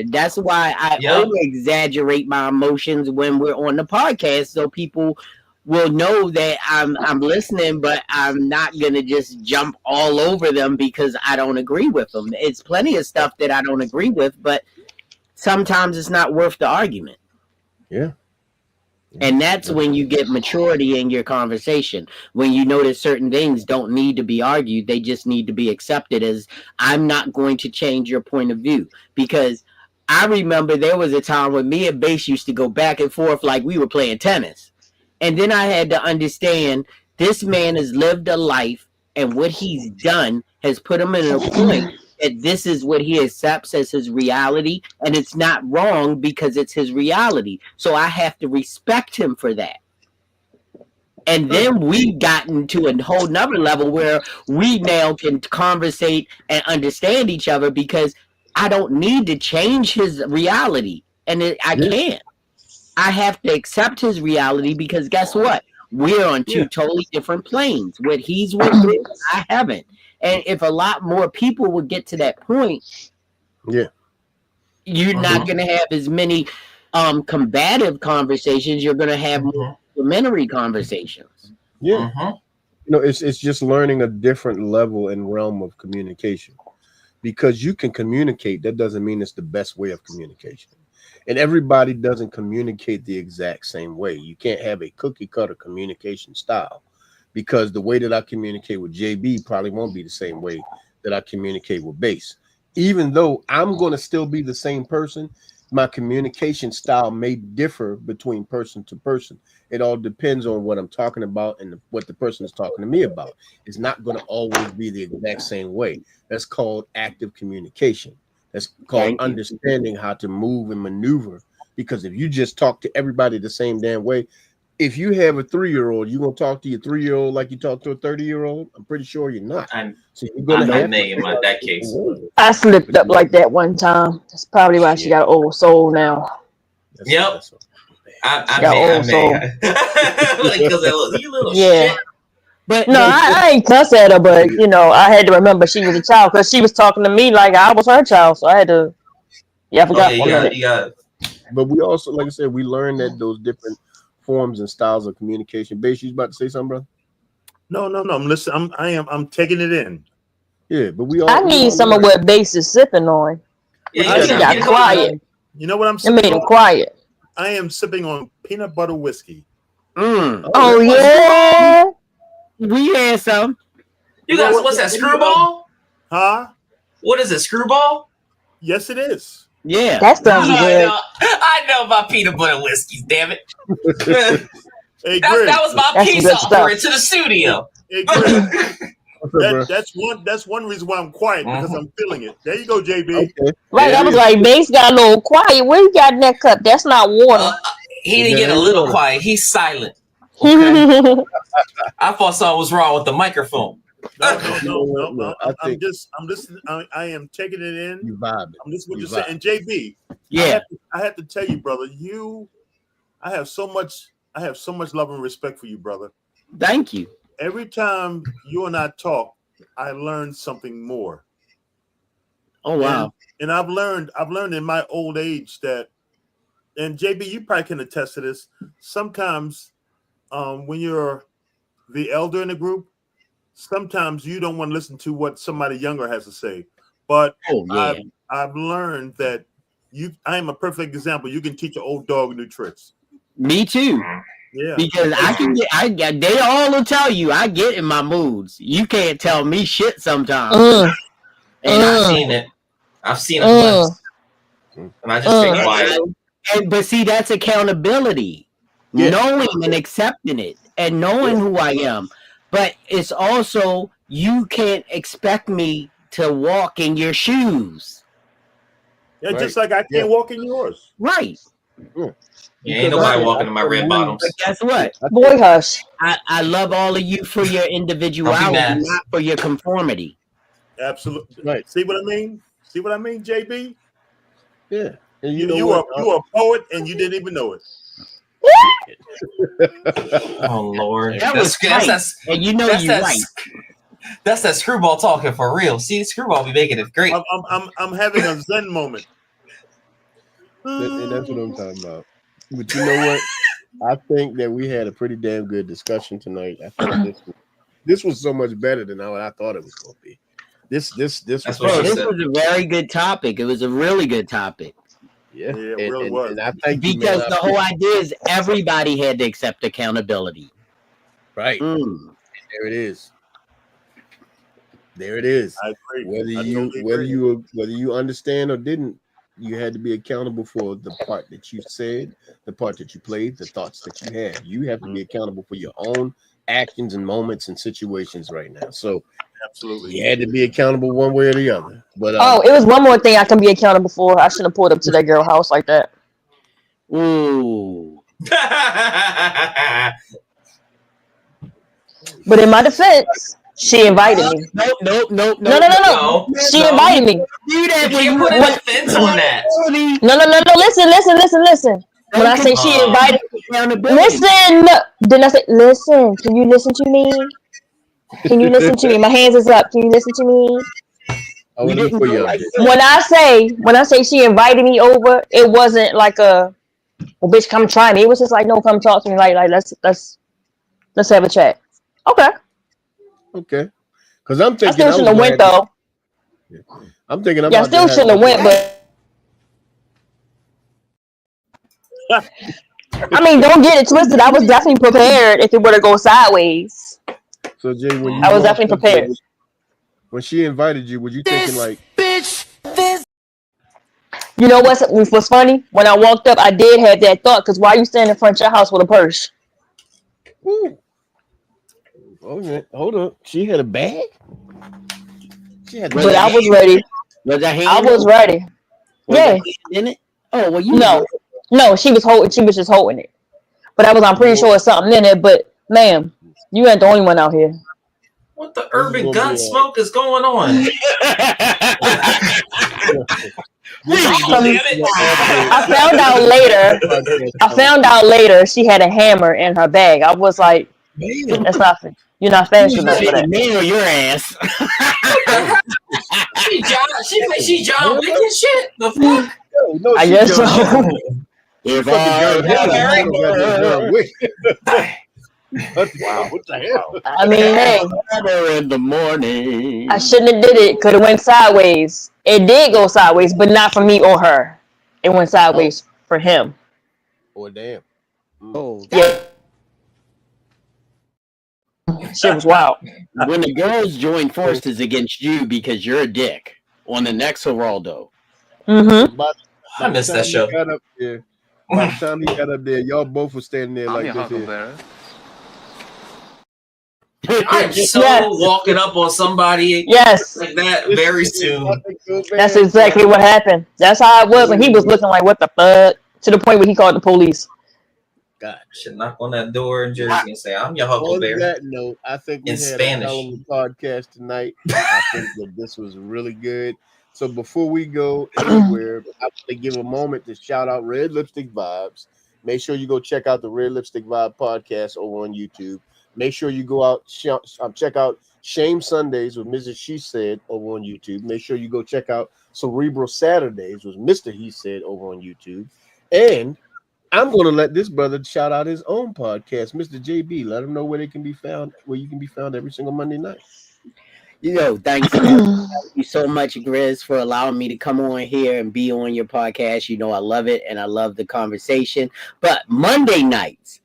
That's why I over exaggerate my emotions when we're on the podcast, so people will know that I'm listening, but I'm not gonna just jump all over them because I don't agree with them. It's plenty of stuff that I don't agree with, but sometimes it's not worth the argument. Yeah. And that's when you get maturity in your conversation, when you know that certain things don't need to be argued, they just need to be accepted as, I'm not going to change your point of view. Because I remember there was a time when me and Bass used to go back and forth like we were playing tennis. And then I had to understand this man has lived a life, and what he's done has put him in a point that this is what he accepts as his reality, and it's not wrong because it's his reality. So I have to respect him for that. And then we've gotten to a whole nother level where we now can conversate and understand each other because I don't need to change his reality. And I can't. I have to accept his reality because guess what? We're on two totally different planes. What he's with, I haven't. And if a lot more people would get to that point, you're not going to have as many combative conversations. You're going to have more complimentary conversations. Yeah. You know, it's just learning a different level and realm of communication. Because you can communicate, that doesn't mean it's the best way of communication. And everybody doesn't communicate the exact same way. You can't have a cookie cutter communication style. Because the way that I communicate with JB probably won't be the same way that I communicate with Bass. Even though I'm going to still be the same person, my communication style may differ between person to person. It all depends on what I'm talking about and what the person is talking to me about. It's not going to always be the exact same way. That's called active communication. That's called understanding how to move and maneuver. Because if you just talk to everybody the same damn way, if you have a 3-year-old, you're gonna talk to your 3-year-old like you talk to a 30-year-old. I'm pretty sure you're not. So you're gonna have in that case. I slipped up like that one time. That's probably why she got an old soul now. Yep. She got old soul. You little Yeah. shit. But no, I ain't cuss at her, but you know, I had to remember she was a child because she was talking to me like I was her child. So I had to. I forgot one minute. But we also, like I said, we learned that those different forms and styles of communication. Bass, you about to say something, brother? No. I'm listening. I'm taking it in. Yeah, but we all. I need some of what Bass is sipping on. Yeah, she got quiet. You know what I'm It sipping made him on? quiet. I am sipping on peanut butter whiskey. Oh yeah. We had some. You guys, what's that, Screwball? Huh? What is it, Screwball? Yes, it is. Yeah. That sounds good. I know about peanut butter whiskeys, damn it. Hey, that was my That's piece good offer stuff. to the studio. Hey, Greg, that's one reason why I'm quiet because I'm feeling it. There you go, JB. Right, I was like, Bass got a little quiet. What you got in that cup? That's not water. He didn't get a little quiet. He's silent. I thought something was wrong with the microphone. No. I'm listening. I am taking it in. You vibing. I'm listening what You you're saying. And JB, Yeah. I have to tell you, brother, I have so much love and respect for you, brother. Thank you. Every time you and I talk, I learn something more. Oh wow. And I've learned in my old age that, and JB, you probably can attest to this. Sometimes when you're the elder in the group, sometimes you don't want to listen to what somebody younger has to say. But I've learned that I am a perfect example. You can teach an old dog new tricks. Me too. Yeah. Because they all will tell you I get in my moods. You can't tell me shit sometimes. And I've seen it. I've seen it once. And I just stay quiet. But see, that's accountability. Knowing and accepting it and knowing who I am. But it's also, you can't expect me to walk in your shoes. Yeah, just like I can't walk in yours. Right. Yeah, ain't nobody walking in my red bottoms. But guess what? Boy, hush. I love all of you for your individuality, not for your conformity. Absolutely. Right. See what I mean? See what I mean, JB? Yeah. And you are a poet and you didn't even know it. Oh Lord. That was tight. And you know you're right. That's that screwball talking for real. See, screwball be making it great. I'm having a Zen moment. And that's what I'm talking about. But you know what? I think that we had a pretty damn good discussion tonight. I think this was so much better than what I thought it was going to be. This was this was a very good topic. It was a really good topic. Yeah, it really was. And I think because the whole idea is everybody had to accept accountability. Right. There it is. There it is. I agree. Whether you understand or didn't, you had to be accountable for the part that you said, the part that you played, the thoughts that you had. You have to be accountable for your own actions and moments and situations right now. So absolutely, you had to be accountable one way or the other. But it was one more thing I can be accountable for. I shouldn't have pulled up to that girl house like that. Ooh. But in my defense, she invited me. Nope. No. She invited me. Do that when you put a defense on that. No. Listen. When I say she invited me, listen. Then I say, listen. Can you listen to me? Can you listen to me? My hands is up. Can you listen to me? When I say she invited me over, it wasn't like well, bitch, come try me. It was just like, no, come talk to me. Like let's have a chat. Okay. Because I'm thinking I still shouldn't have went though. I'm thinking I still shouldn't have went, but I mean, don't get it twisted. I was definitely prepared if it were to go sideways. So Jay, when I was definitely prepared. When she invited you, were you thinking like, you know what's funny? When I walked up, I did have that thought. Because why are you standing in front of your house with a purse? Okay, hold up. She had a bag. But I was ready. I was ready. Yeah. In it? Oh well, no. She was just holding it. But I'm pretty sure it's something in it. But ma'am, you ain't the only one out here. What the urban gun smoke is going on? I found out later she had a hammer in her bag. I was like, that's nothing. You're not fast enough for that. Nail your ass. She John Wick and shit. The fuck? No, I guess so. Wow. What the hell? I mean, hey, in the morning. I shouldn't have did it. Could have went sideways. It did go sideways, but not for me or her. It went sideways for him. Oh damn. Oh yeah. Shit was wild. When the girls join forces against you because you're a dick on the next Geraldo. Mm-hmm. I missed that show. By the time he got up there, y'all both were standing there like this. I'm so walking up on somebody like that very soon. That's exactly what happened. That's how it was when he was looking like, what the fuck? To the point where he called the police. God, I should knock on that door in Jersey and say, I'm your Huckleberry. On that note, I think we had Spanish. a hell of a podcast tonight. I think that this was really good. So before we go anywhere, I want to give a moment to shout out Red Lipstick Vibes. Make sure you go check out the Red Lipstick Vibe podcast over on YouTube. Make sure you go out, check out Shame Sundays with Mrs. She Said over on YouTube. Make sure you go check out Cerebral Saturdays with Mr. He Said over on YouTube. And I'm going to let this brother shout out his own podcast, Mr. JB. Let him know where they can be found, where you can be found every single Monday night. Thank you so much, Grizz, for allowing me to come on here and be on your podcast. You know, I love it and I love the conversation. But Monday nights,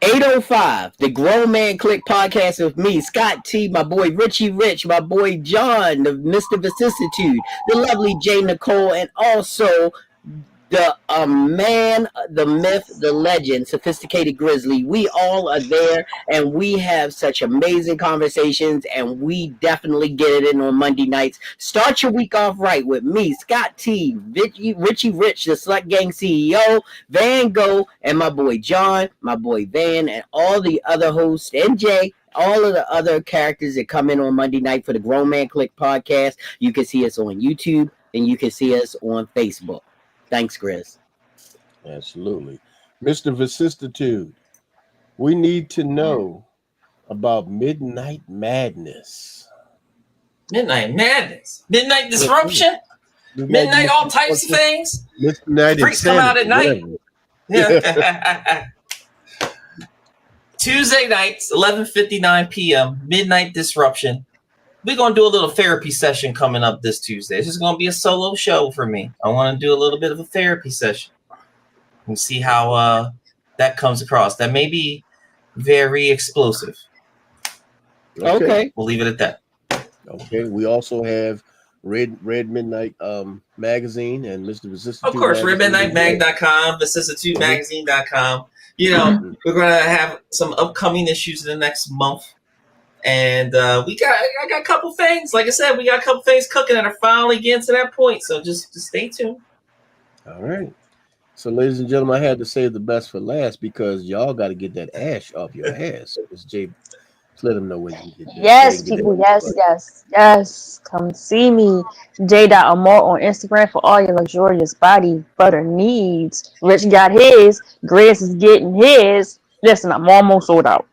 8:05, the Grown Man Click podcast with me, Scott T, my boy Richie Rich, my boy John, the Mr. Vicissitude, the lovely Jay Nicole, and also the man, the myth, the legend, Sophisticated Grizzly. We all are there, and we have such amazing conversations, and we definitely get it in on Monday nights. Start your week off right with me, Scott T, Richie Rich, the Slut Gang CEO, Van Gogh, and my boy John, my boy Van, and all the other hosts, and Jay, all of the other characters that come in on Monday night for the Grown Man Click podcast. You can see us on YouTube, and you can see us on Facebook. Thanks, Chris. Absolutely. Mr. Vicissitude, we need to know about Midnight Madness. Midnight Madness, Midnight Disruption, Midnight all types of things. Freaks come out at night. Yeah. Tuesday nights, 11:59 p.m. Midnight Disruption. We're gonna do a little therapy session coming up this Tuesday. This is gonna be a solo show for me. I want to do a little bit of a therapy session and see how that comes across. That may be very explosive. Okay. We'll leave it at that. Okay. We also have Red Midnight magazine and Mr. Vicissitude. Of course, redmidnightmag.com, vicissitudemagazine.com. You know, we're gonna have some upcoming issues in the next month. And I got a couple things. Like I said, we got a couple things cooking that are finally getting to that point. So just stay tuned. All right. So, ladies and gentlemen, I had to save the best for last because y'all got to get that ash off your ass. So, Ms. J, just let them know where you can get that. Yes, people. Yes. Come see me. J.Amore on Instagram for all your luxurious body butter needs. Rich got his. Grace is getting his. Listen, I'm almost sold out.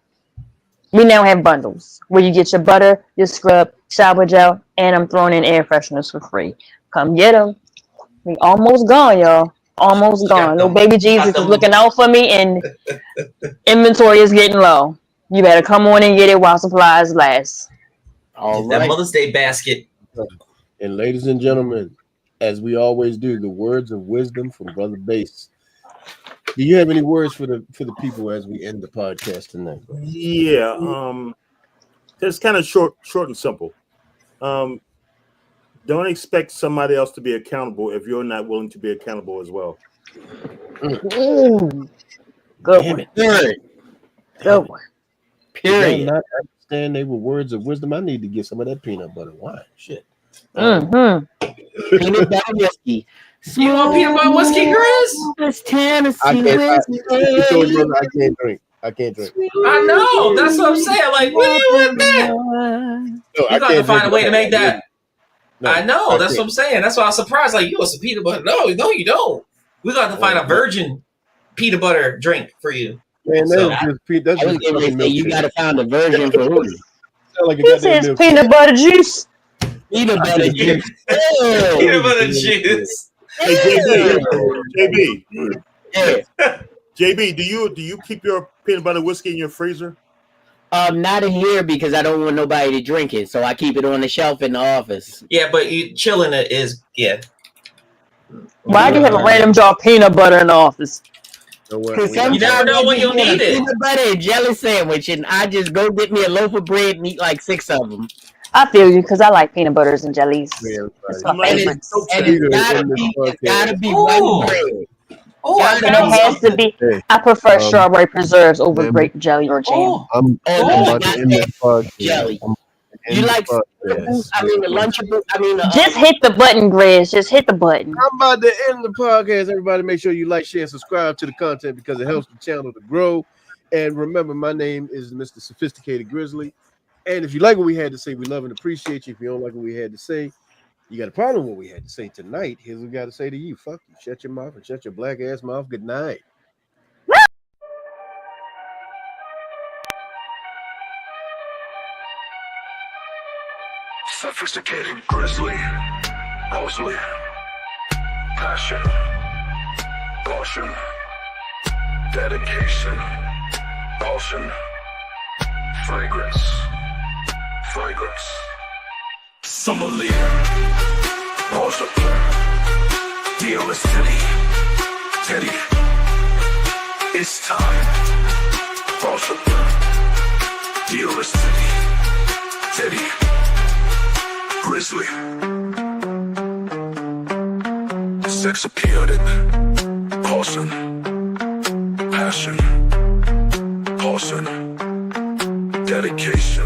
We now have bundles where you get your butter, your scrub, shower gel, and I'm throwing in air fresheners for free. Come get them. We almost gone, y'all. Almost gone. Little baby Jesus is looking out for me, and inventory is getting low. You better come on and get it while supplies last. All That right. Mother's Day basket. And ladies and gentlemen, as we always do, the words of wisdom from Brother Bass. Do you have any words for the people as we end the podcast tonight? Yeah, it's kind of short and simple. Don't expect somebody else to be accountable if you're not willing to be accountable as well. Ooh, good one. Good one. Period. Not understand they were words of wisdom. I need to get some of that peanut butter wine. Shit. Peanut butter whiskey. You want peanut butter whiskey, Chris? Tennessee I whiskey. can't drink. I can't drink. I know. That's what I'm saying. Like, what are you with that? No, You got to find a way to make that. No, I know. I That's can't. what I'm saying. That's why I was surprised. Like, you want some peanut butter? No, you don't. We got to find a virgin peanut butter drink for you. Man, So- that's just I was going to say you got to find a version for who? like a This goddamn is milk. peanut butter juice. Peanut butter juice. Peanut butter juice. Hey, JB. Yeah. JB, do you keep your peanut butter whiskey in your freezer? Not in here because I don't want nobody to drink it, so I keep it on the shelf in the office. Yeah, but you chilling it is Why do you have a random jar of peanut butter in the office? You never know when you'll need it. Peanut butter and jelly sandwich, and I just go get me a loaf of bread and eat like 6 of them. I feel you because I like peanut butters and jellies. It's my And favorite. it's gotta be white bread. Oh, And it has to be. I prefer strawberry preserves over grape jelly or jam. I'm about to end this podcast. Jelly. End You this like podcast. the Lunchable? Just hit the button, Grizz. Just hit the button. I'm about to end the podcast. Everybody, make sure you like, share, and subscribe to the content because it helps the channel to grow. And remember, my name is Mr. Sophisticated Grizzly. And if you like what we had to say, we love and appreciate you. If you don't like what we had to say, you got a problem with what we had to say tonight. Here's what we got to say to you. Fuck you. Shut your mouth and shut your black ass mouth. Good night. Sophisticated Grizzly. Mostly. Passion. Caution. Dedication. Caution. Fragrance. Fragrance. Summer leader. Caution. Deal is Teddy. Teddy. It's time. Caution. Deal is Teddy. Teddy. Grizzly. Sex appeared in caution, passion, caution, dedication.